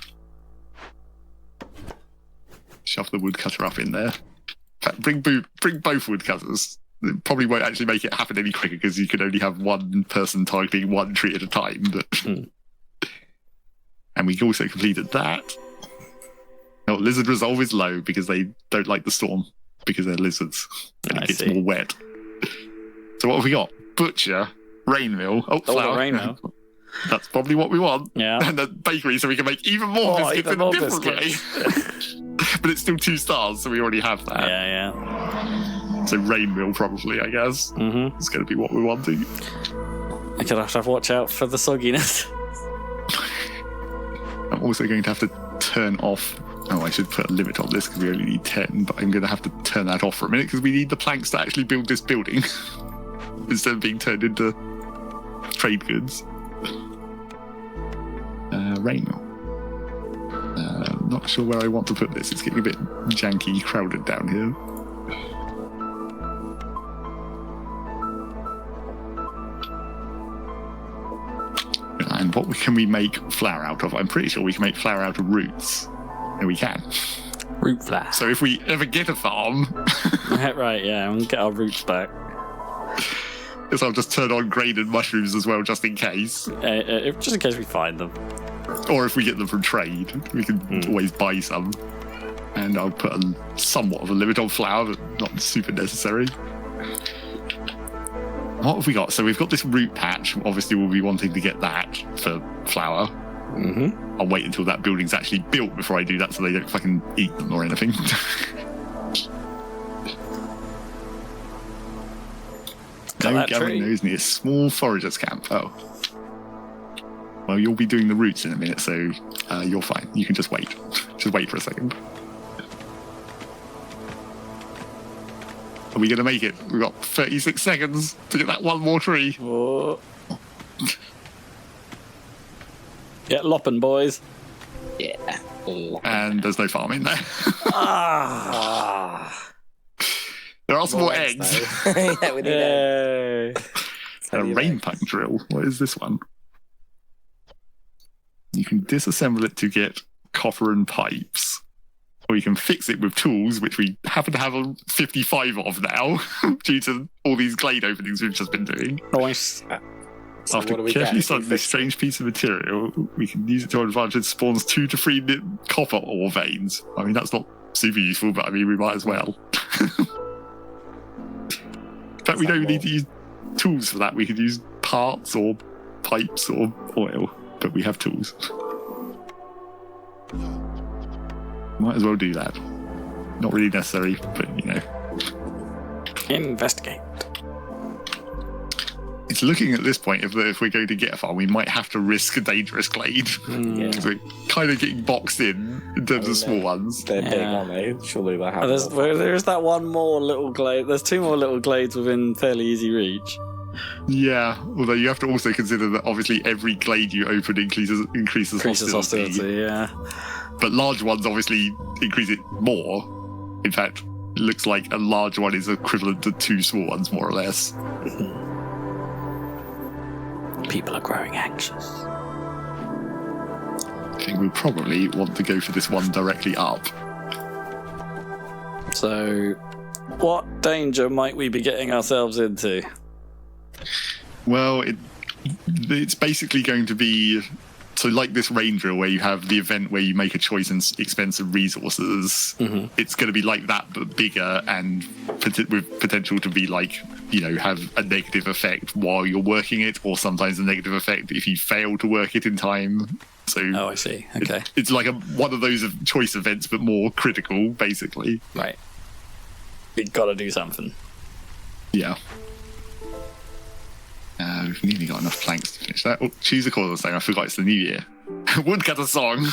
Shove the woodcutter up in there. In fact, bring both woodcutters. It probably won't actually make it happen any quicker because you can only have one person targeting one tree at a time. But and we also completed that. No, lizard resolve is low because they don't like the storm because they're lizards and it gets more wet. So what have we got? Butcher, rain mill, flour. Rain mill. That's probably what we want. Yeah. And the bakery so we can make even more biscuits in a different way. But it's still 2 stars, so we already have that. Yeah. So rain mill probably, I guess. Mm-hmm. It's going to be what we're wanting. I could have to watch out for the sogginess. I'm also going to have to turn off... Oh, I should put a limit on this because we only need 10, but I'm going to have to turn that off for a minute because we need the planks to actually build this building instead of being turned into trade goods. Rain mill. Not sure where I want to put this. It's getting a bit janky, crowded down here. And what can we make flour out of? I'm pretty sure we can make flour out of roots. And we can. Root flour. So if we ever get a farm... Right, yeah, and get our roots back. Guess I'll just turn on grain and mushrooms as well, just in case. Just in case we find them. Or if we get them from trade, we can always buy some. And I'll put somewhat of a limit on flour, but not super necessary. What have we got? So we've got this root patch. Obviously, we'll be wanting to get that for flour. Mm-hmm. I'll wait until that building's actually built before I do that so they don't fucking eat them or anything. No gathering those near small foragers camp. Oh. Well, you'll be doing the roots in a minute, so you're fine. You can just wait. Just wait for a second. Are we going to make it? We've got 36 seconds to get that one more tree. Oh. Get lopping, boys. Yeah. And there's no farm in there. There are some more eggs. Yeah, we need eggs. A rain punk drill. What is this one? You can disassemble it to get copper and pipes. Or you can fix it with tools, which we happen to have 55 of now, due to all these glade openings we've just been doing. Nice. So after carefully studying this strange piece of material, we can use it to our advantage. It spawns 2 to 3 copper ore veins. I mean, that's not super useful, but I mean, we might as well. In fact, we don't need to use tools for that. We could use parts or pipes or oil, but we have tools. Might as well do that. Not really necessary, but you know. Investigate. It's looking at this point, if we're going to get a farm, we might have to risk a dangerous glade. Yeah. So we're kind of getting boxed in terms of small ones. They're big, aren't they? Surely they'll have there's that one more little glade. There's 2 more little glades within fairly easy reach. Yeah, although you have to also consider that obviously every glade you open increases hostility. Yeah. But large ones obviously increase it more. In fact, it looks like a large one is equivalent to 2 small ones, more or less. People are growing anxious. I think we probably want to go for this one directly up. So, what danger might we be getting ourselves into? Well, it's basically going to be... So like this rain drill where you have the event where you make a choice in expensive resources, it's going to be like that, but bigger and with potential to be like, you know, have a negative effect while you're working it, or sometimes a negative effect if you fail to work it in time. So I see. Okay. It's like one of those choice events, but more critical, basically. Right. We've got to do something. Yeah. We've nearly got enough planks to finish that. Oh, choose a cornerstone. I forgot it's the new year. Woodcutter song.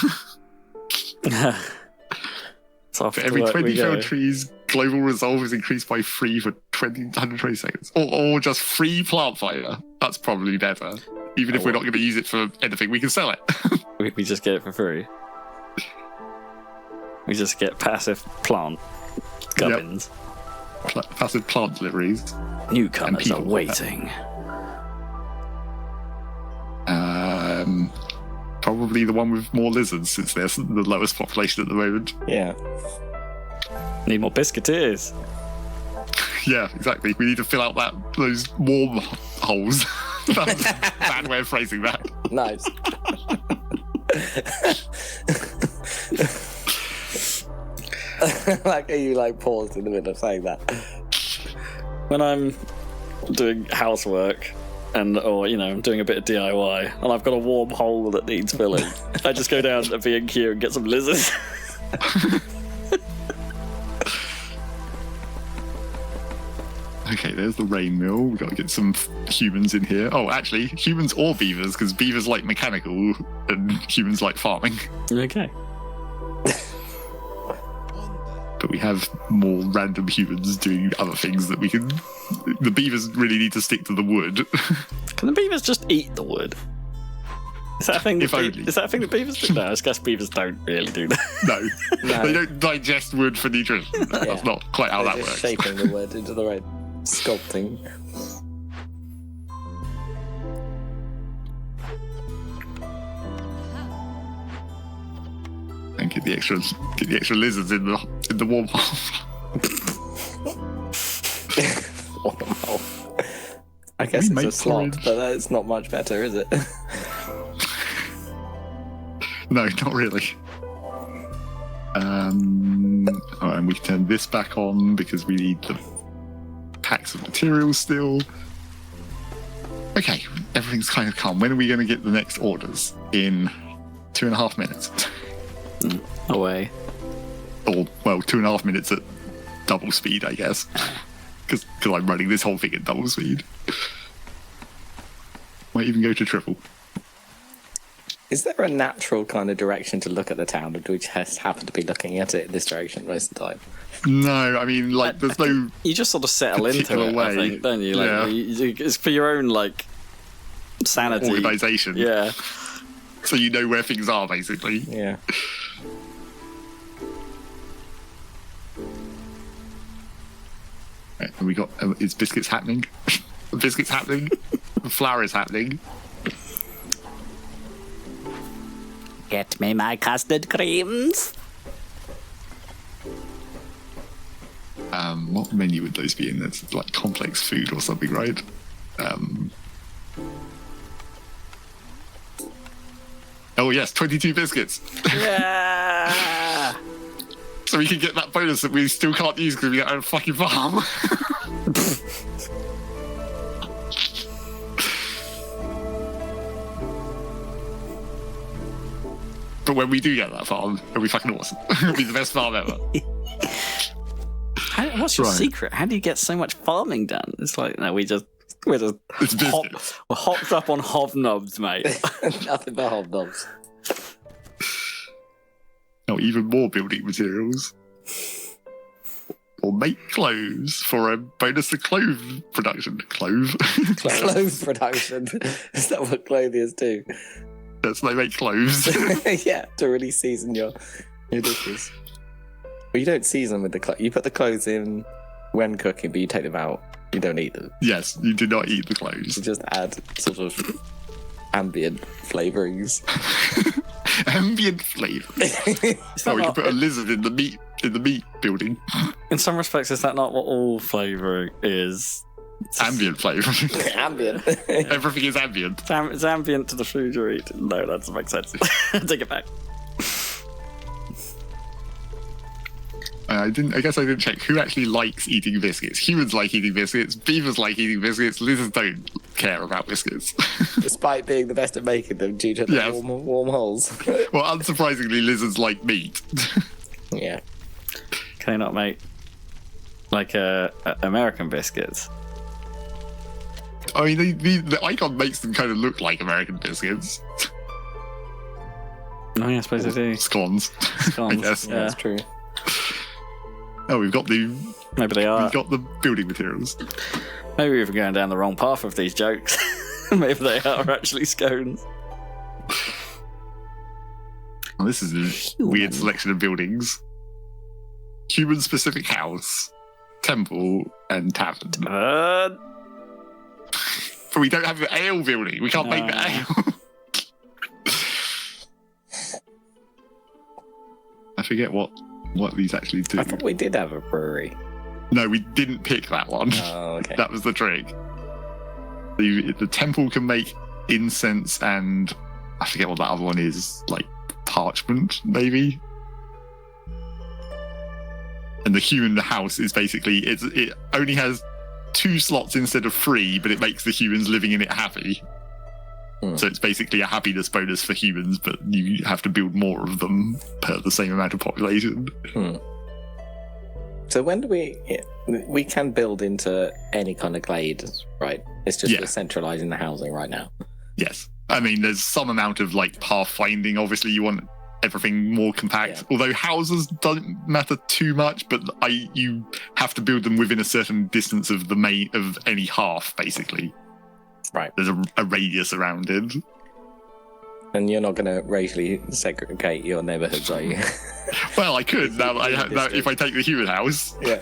For every 20 felled trees, global resolve is increased by 3 for 120 seconds. Or just free plant fiber. That's probably better. Even if we're not going to use it for anything, we can sell it. We just get it for free. We just get passive plant gubbins. passive plant deliveries. Newcomers are waiting. Probably the one with more lizards, since they're the lowest population at the moment. Yeah. Need more biscuiteers. Yeah, exactly. We need to fill out those warm holes. That's a bad way of phrasing that. Nice. Like, are you like paused in the middle of saying that? When I'm doing housework or I'm doing a bit of DIY and I've got a warm hole that needs filling, I just go down to B&Q and get some lizards. Okay, there's the rain mill. We've got to get some humans in here. Oh, actually, humans or beavers, because beavers like mechanical and humans like farming. Okay. But we have more random humans doing other things that we can... The beavers really need to stick to the wood. Can the beavers just eat the wood? Is that a thing? Is that a thing that beavers do? No, I guess beavers don't really do that. No. They don't digest wood for nutrition. That's not quite how that works. Shaping the wood into the right sculpting. And get the extra lizards in the warm hole. I guess it's a slot, but that's not much better, is it? No, not really. And we can turn this back on because we need the packs of materials still. Okay, everything's kind of calm. When are we going to get the next orders? In 2.5 minutes. Away. Or, 2.5 minutes at double speed, I guess. Because I'm running this whole thing at double speed. Might even go to triple. Is there a natural kind of direction to look at the town, or do we just happen to be looking at it in this direction most of the time? No, I mean, like, there's no... You just sort of settle into it, I think, don't you? Like, yeah. It's for your own, like, sanity. Organisation. Yeah. So you know where things are, basically. Yeah. Right, and we got... is biscuits happening? Biscuits happening? Flour is happening. Get me my custard creams. What menu would those be in? That's like complex food or something, right? Oh yes, 22 biscuits. Yeah. So we can get that bonus that we still can't use because we got our fucking farm. But when we do get that farm, it'll be fucking awesome. It'll be the best farm ever. What's your secret? How do you get so much farming done? It's like, no, we're just we're hopped up on hobnobs, mate. Nothing but hobnobs. No, even more building materials. Or make cloves for a bonus to clove production. Clove production. Is that what clothiers do? That's they make cloves. Yeah, to really season your dishes. Well, you don't season with the clothes. You put the clothes in when cooking, but you take them out. You don't eat them. Yes, you do not eat the cloves. You just add sort of ambient flavourings. Ambient flavour. We can put a lizard in the meat building. In some respects, is that not what all flavour is? Ambient flavour. Ambient. Everything is ambient. It's ambient to the food you're eating. No, that doesn't make sense. Take it back. I guess I didn't check who actually likes eating biscuits. Humans like eating biscuits. Beavers like eating biscuits. Lizards don't care about biscuits. Despite being the best at making them due to the warm holes. Well, unsurprisingly, lizards like meat. Yeah. Can they not make like American biscuits? I mean, the icon makes them kind of look like American biscuits. Oh, yeah, I suppose they do. Scones. I guess. Yeah, that's true. Oh, we've got the... Maybe they are. We've got the building materials. Maybe we've been going down the wrong path with these jokes. Maybe they are actually scones. Oh, this is a weird selection of buildings. Human-specific house. temple, and tavern. But we don't have an ale building. We can't make the ale. I forget what these actually do. I thought we did have a brewery. No, we didn't pick that one. Oh, okay. That was the trick. The temple can make incense and I forget what that other one is, like parchment, maybe. And the human house is basically it only has 2 slots instead of 3, but it makes the humans living in it happy. So it's basically a happiness bonus for humans, but you have to build more of them per the same amount of population. So when do we can build into any kind of glade, right? It's just we're centralizing the housing right now. Yes. I mean, there's some amount of like pathfinding. Obviously, you want everything more compact. Yeah. Although houses don't matter too much, but you have to build them within a certain distance of of any half, basically. Right. There's a radius around it. And you're not going to racially segregate your neighborhoods, are you? Well, I could now. If I take the human house. Yeah.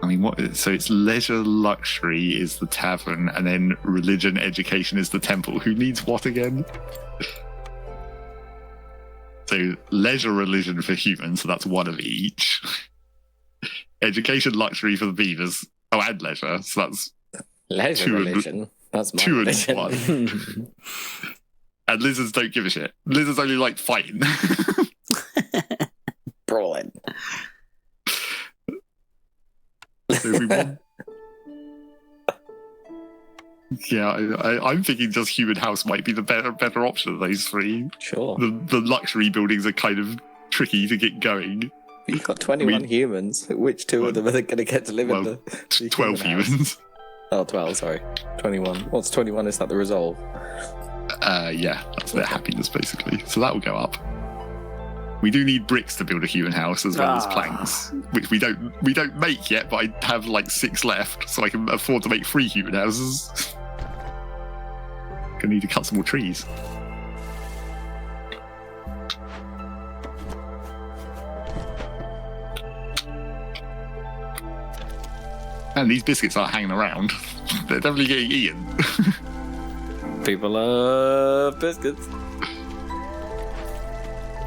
I mean, so it's leisure luxury is the tavern, and then religion education is the temple. Who needs what again? So leisure religion for humans, so that's 1 of each. Education luxury for the beavers. Oh, and leisure, so that's leisure religion. That's my 2 religion. and 1. And lizards don't give a shit. Lizards only like fighting. Brawling. So we want... Yeah, I'm thinking just human house might be the better option of those 3. Sure. The luxury buildings are kind of tricky to get going. You've got 21 humans. Which 2 of them are going to get to live in the 12 humans. Oh, 12, sorry. 21. What's 21? Is that the resolve? Yeah, that's their happiness, basically. So that will go up. We do need bricks to build a human house as well as planks, which we don't make yet, but I have like 6 left, so I can afford to make 3 human houses. Gonna need to cut some more trees. And these biscuits aren't hanging around. They're definitely getting eaten. People love biscuits.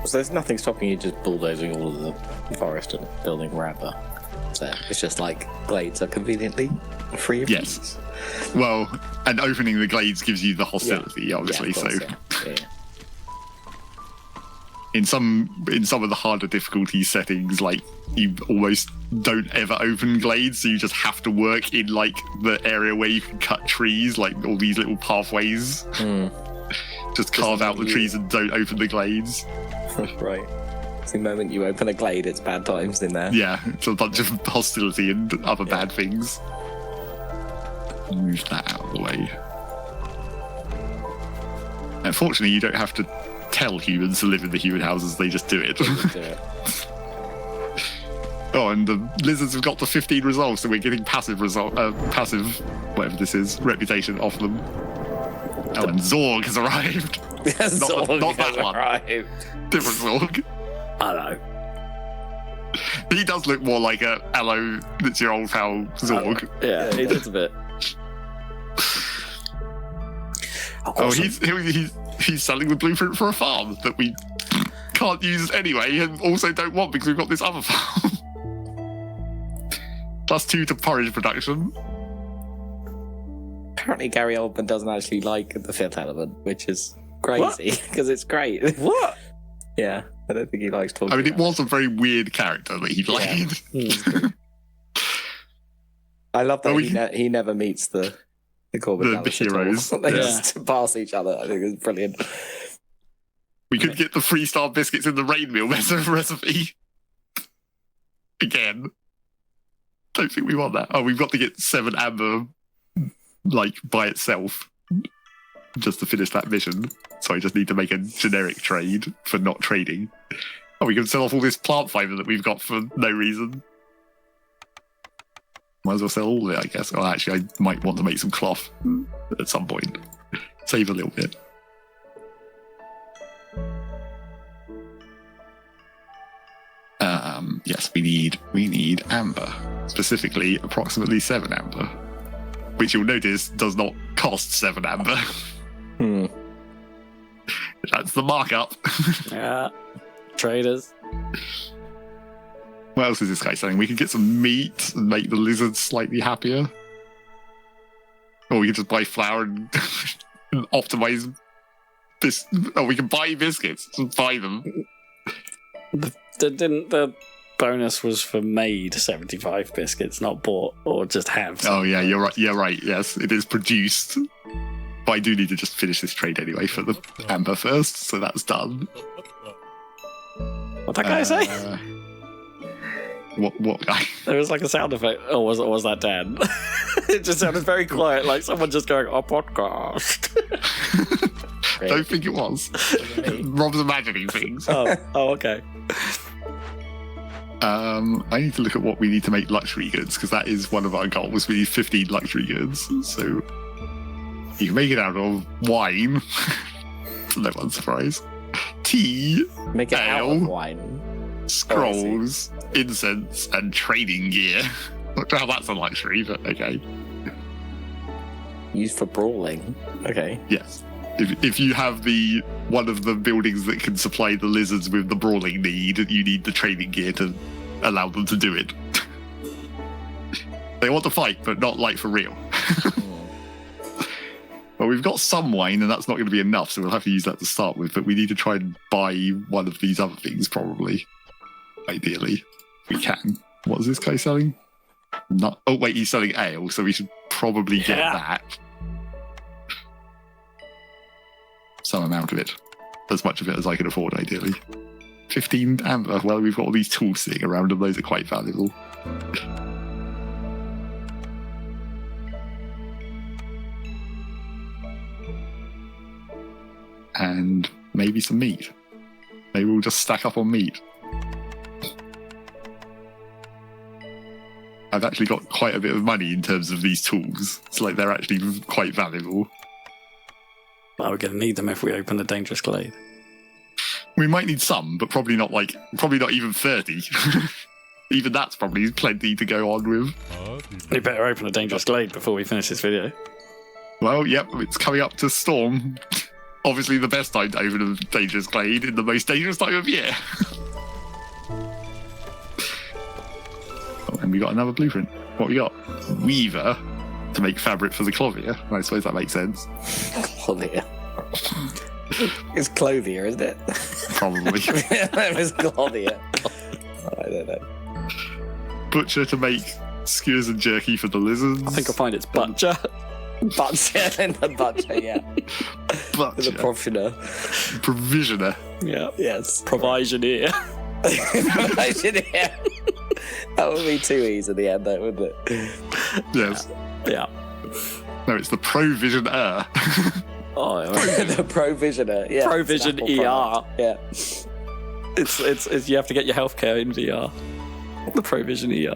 So there's nothing stopping you just bulldozing all of the forest and building around the... So it's just like glades are conveniently free of yes. Well, and opening the glades gives you the hostility, obviously. Course, so in some of the harder difficulty settings, like you almost don't ever open glades, so you just have to work in like the area where you can cut trees, like all these little pathways. Just carve out the trees and don't open the glades. Right. It's the moment you open a glade, it's bad times in there. Yeah, it's a bunch of hostility and other bad things. Move that out of the way. Unfortunately, you don't have to tell humans to live in the human houses, they just do it. Oh, and the lizards have got the 15 resolve, so we're getting passive whatever this is, reputation off them. Oh, and Zorg has arrived. Zorg not that has one. arrived. Different Zorg. Hello. He does look more like a hello, it's your old pal Zorg. Yeah, he does a bit. Oh, he's selling the blueprint for a farm that we can't use anyway, and also don't want because we've got this other farm. +2 to porridge production. Apparently Gary Oldman doesn't actually like the 5th element, which is crazy, because it's great. What? Yeah, I don't think he likes talking I mean, it was a very weird character that he played. Yeah. I love that he never meets the Corbin the heroes. They just pass each other. I think it's brilliant. We could get the 3-star biscuits in the rain meal recipe. Again. Don't think we want that. Oh, we've got to get 7 amber, like, by itself. Just to finish that mission. So I just need to make a generic trade for not trading. Oh, we can sell off all this plant fiber that we've got for no reason. Might as well sell all of it, I guess. Well, actually, I might want to make some cloth at some point. Save a little bit. Yes, we need amber. Specifically, approximately 7 amber. Which you'll notice does not cost 7 amber. That's the markup. Yeah. Traders. What else is this guy saying? We can get some meat and make the lizards slightly happier. Or we can just buy flour and, and optimize this. Or we can buy biscuits and buy them. Didn't the bonus was for made 75 biscuits, not bought or just have? Oh yeah, you're right. Yeah, right. Yes, it is produced. But I do need to just finish this trade anyway for the amber first, so that's done. What'd that guy say? What guy? There was like a sound effect. Oh, was that Dan? It just sounded very quiet, like someone just going, "A podcast." Don't think it was. Rob's imagining things. Oh, okay. I need to look at what we need to make luxury goods, because that is one of our goals. We need 15 luxury goods. So you can make it out of wine. No one's surprised. Tea. Make it ale, out of wine. Scrolls, incense, and trading gear. Not sure how that's a luxury, but okay. Used for brawling. Okay. Yes. If you have one of the buildings that can supply the lizards with the brawling need, you need the trading gear to allow them to do it. They want to fight, but not like for real. Well, we've got some wine, and that's not going to be enough, so we'll have to use that to start with. But we need to try and buy one of these other things, probably. Ideally, if we can. What is this guy selling? Oh, wait, he's selling ale, so we should probably get that. Some amount of it. As much of it as I can afford, ideally. 15 amber. Well, we've got all these tools sitting around, and those are quite valuable. And maybe some meat. Maybe we'll just stack up on meat. I've actually got quite a bit of money in terms of these tools. It's like they're actually quite valuable. Well, we're going to need them if we open the dangerous glade. We might need some, but probably not even 30. Even that's probably plenty to go on with. We better open the dangerous glade before we finish this video. Well, yep, it's coming up to storm. Obviously the best time to open a dangerous glade in the most dangerous time of year. Oh, and we got another blueprint. What we got? Weaver to make fabric for the clothier. I suppose that makes sense. Clothier. It's clothier, isn't it? Probably. It was clothier. I don't know. Butcher to make skewers and jerky for the lizards. I think I'll find it's butcher. Butcher and the butcher, yeah. Butcher. The provisioner. Provisioner. Yeah. Yes. Provisioneer. Provisioneer. That would be 2 E's at the end, though, wouldn't it? Yes. Yeah. No, it's the provisioner. Oh, yeah. The provisioner. Yeah. Provision it's an ER. Apple product. Yeah. It's you have to get your healthcare in VR. The provision ER.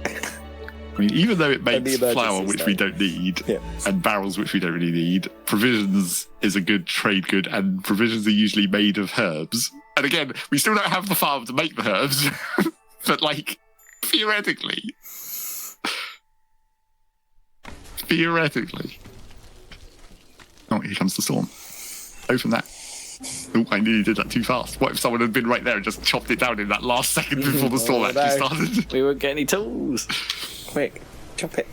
I mean, even though it makes flour, which we don't need, and barrels, which we don't really need, provisions is a good trade good, and provisions are usually made of herbs. And again, we still don't have the farm to make the herbs, but like, theoretically. Oh, here comes the storm. Open that. Oh, I nearly did that too fast. What if someone had been right there and just chopped it down in that last second before the storm actually started? We won't get any tools. Quick, chop it.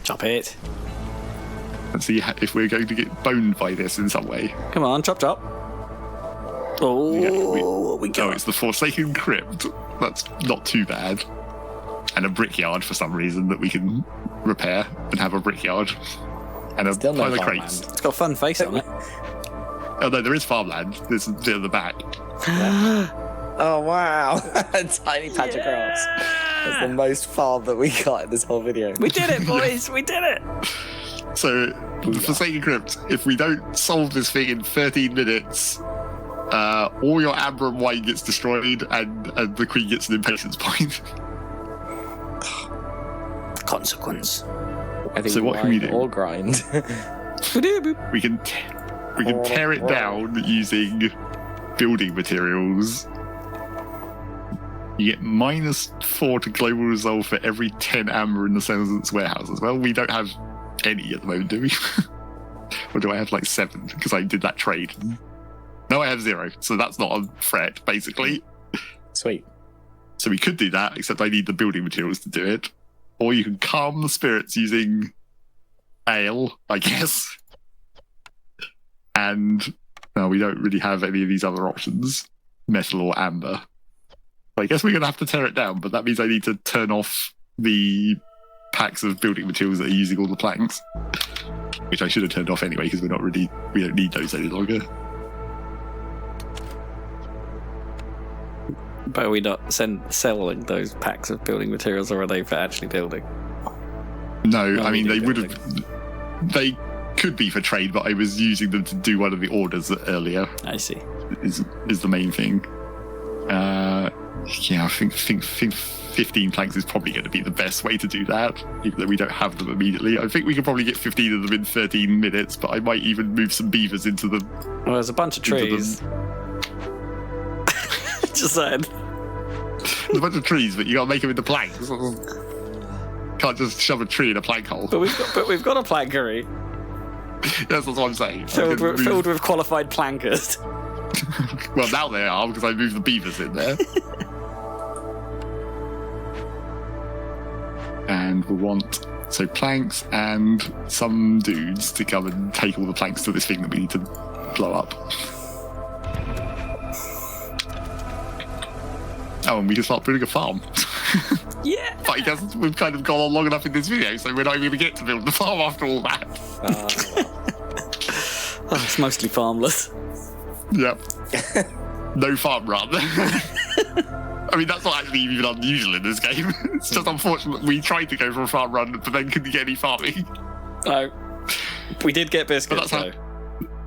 Chop it. Let's see if we're going to get boned by this in some way. Come on, chop. Oh, what we got? Oh, it's the Forsaken Crypt. That's not too bad. And a brickyard for some reason that we can repair and have a brickyard. And a pile of crates. It's got a fun face on it. Oh no, there is farmland. There's a bit at the back. Oh wow. A tiny patch of grass. That's the most farm that we got in this whole video. We did it, boys. We did it. So, the Forsaken Crypt, if we don't solve this thing in 13 minutes, all your amber and wine gets destroyed and the queen gets an impatience point. Consequence. I think so what can we do? Or grind. We can tear it down using building materials. You get -4 to global resolve for every 10 amber in the Senate's warehouse as well. We don't have any at the moment, do we? Or do I have like 7 because I did that trade? No, I have 0, so that's not a threat, basically. Sweet. So we could do that, except I need the building materials to do it. Or you can calm the spirits using ale, I guess. And no, we don't really have any of these other options, metal or amber. So I guess we're going to have to tear it down, but that means I need to turn off the packs of building materials that are using all the planks, which I should have turned off anyway because we don't need those any longer. But are we not selling those packs of building materials, or are they for actually building? No, I mean, they would have... They could be for trade, but I was using them to do one of the orders earlier. I see. Is the main thing. Yeah, I think 15 planks is probably going to be the best way to do that, even though we don't have them immediately. I think we can probably get 15 of them in 13 minutes, but I might even move some beavers into them. Well, there's a bunch of trees. Just saying. There's a bunch of trees, but you got to make them into planks. Can't just shove a tree in a plank hole. But we've got a plankery. That's what I'm saying. Filled with qualified plankers. Well, now they are, because I moved the beavers in there. And we'll want planks and some dudes to come and take all the planks to this thing that we need to blow up. Oh, and we can start building a farm. Yeah. But I guess we've kind of gone on long enough in this video, so we're not going to get to build the farm after all that. It's mostly farmless. Yep. No farm run. I mean, that's not actually even unusual in this game. It's just unfortunate we tried to go for a farm run, but then couldn't get any farming. No. We did get biscuits, though.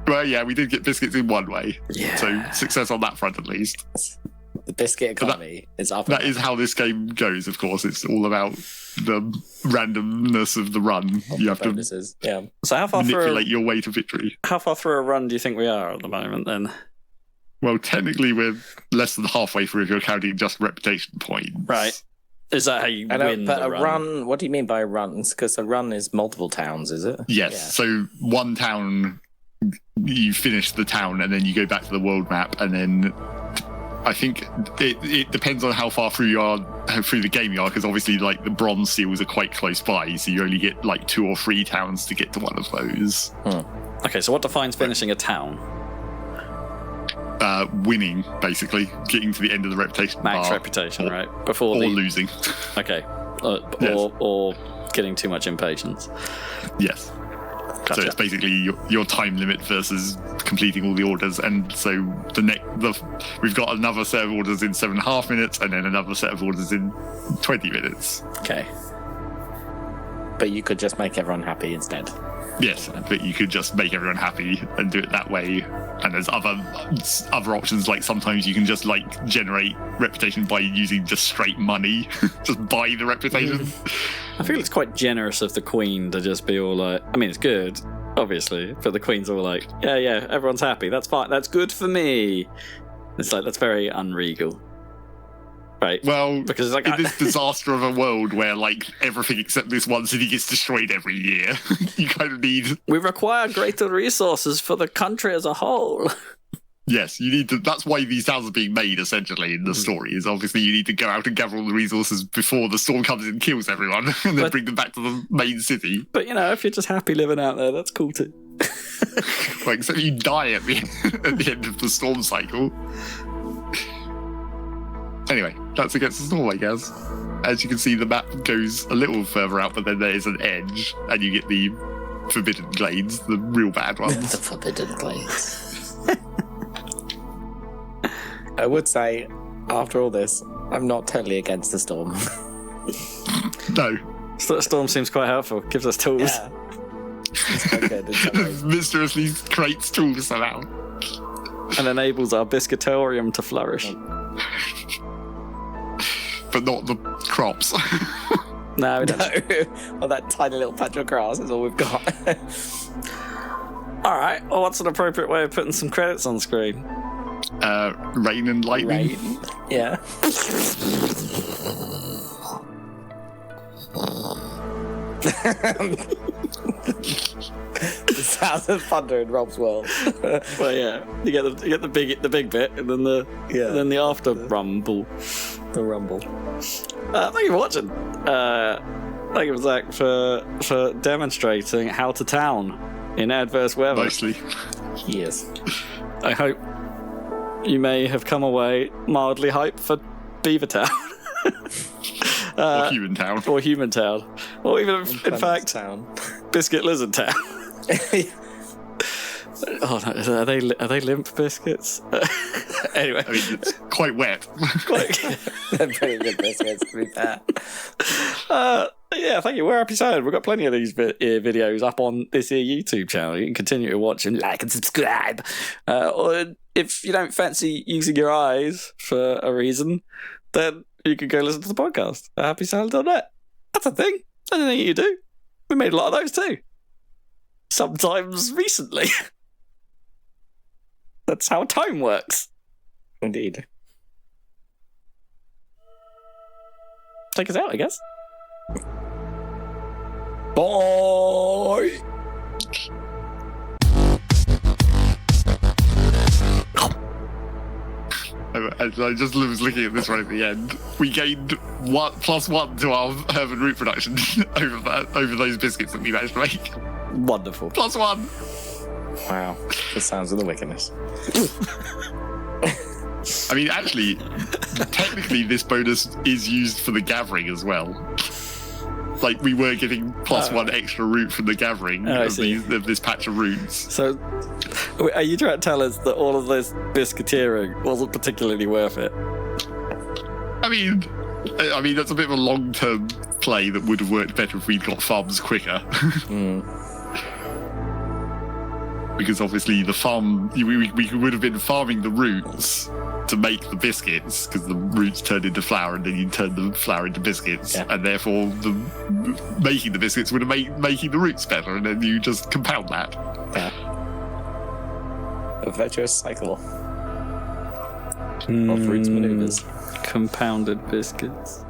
Well, yeah, we did get biscuits in one way. Yeah. So success on that front, at least. The biscuit economy is up. That is how this game goes, of course. It's all about the randomness of the run. You have bonuses. to So how far manipulate your way to victory. How far through a run do you think we are at the moment, then? Well, technically, we're less than halfway through if you're counting just reputation points. Right. Is that how you win but the run? What do you mean by a run? Because a run is multiple towns, is it? Yes. Yeah. So one town, you finish the town, and then you go back to the world map, and then I think it depends on how far through the game you are, because obviously, like, the bronze seals are quite close by, so you only get like 2 or 3 towns to get to one of those. Okay, so what defines finishing a town? Winning, basically, getting to the end of the reputation max bar, reputation, right? Or losing. Okay, Yes. or getting too much impatience. Yes. Gotcha. So it's basically your time limit versus completing all the orders, and so we've got another set of orders in 7.5 minutes, and then another set of orders in 20 minutes. Okay. But you could just make everyone happy instead. Yes, but you could just make everyone happy and do it that way. And there's other options, like sometimes you can just like generate reputation by using just straight money, just buy the reputation. I feel it's quite generous of the Queen to just be all like, I mean, it's good, obviously, but the Queen's all like, yeah, everyone's happy, that's fine, that's good for me. It's like, that's very unregal. Right. Well, because it's like, in this disaster of a world where like everything except this one city gets destroyed every year, you kind of need... We require greater resources for the country as a whole. Yes, you need to. That's why these towns are being made, essentially, in the story. Is obviously you need to go out and gather all the resources before the storm comes and kills everyone, and then bring them back to the main city. But you know, if you're just happy living out there, that's cool too. Like, except you die at the end of the storm cycle. Anyway, that's against the storm, I guess. As you can see, the map goes a little further out, but then there is an edge, and you get the forbidden glades, the real bad ones. The forbidden glades. I would say, after all this, I'm not totally against the storm. No. Storm seems quite helpful. Gives us tools. Yeah. It's quite good in some ways. Mysteriously creates tools somehow. And enables our biscuitorium to flourish. But not the crops. No, we don't. No. Well, that tiny little patch of grass is all we've got. All right. Well, what's an appropriate way of putting some credits on screen? Rain and lightning. Rain. Yeah. The sound of thunder in Rob's world. Well, yeah, you get the big bit, and then the after rumble. The rumble. Thank you for watching. Thank you, Zach, for demonstrating how to town in adverse weather. Mostly. Yes. I hope you may have come away mildly hyped for Beaver Town. Or Human Town. Or Human Town. Or even, in fact, Town. Biscuit Lizard Town. Oh no, are they limp biscuits? Anyway. I mean, it's quite wet. They're pretty good biscuits, to be fair. Yeah, thank you. We're Happy Salad. We've got plenty of these videos up on this here YouTube channel. You can continue to watch and like and subscribe. Or if you don't fancy using your eyes for a reason, then you can go listen to the podcast at happysalad.net. That's a thing. That's a thing you do. We made a lot of those too. Sometimes recently. That's how time works. Indeed. Take us out, I guess. Bye. I just was looking at this right at the end. We gained +1 to our herb and root production over those biscuits that we managed to make. Wonderful. +1. Wow. The sounds of the wickedness. I mean, actually, technically, this bonus is used for the gathering as well. Like, we were getting +1 extra root from the gathering of this patch of roots. So, are you trying to tell us that all of this biscuiteering wasn't particularly worth it? I mean, that's a bit of a long-term play that would have worked better if we'd got farms quicker. Because obviously the farm, we would have been farming the roots to make the biscuits, because the roots turned into flour and then you turn the flour into biscuits, and therefore making the biscuits would have made making the roots better, and then you just compound that. Yeah. A virtuous cycle of roots maneuvers. Compounded biscuits.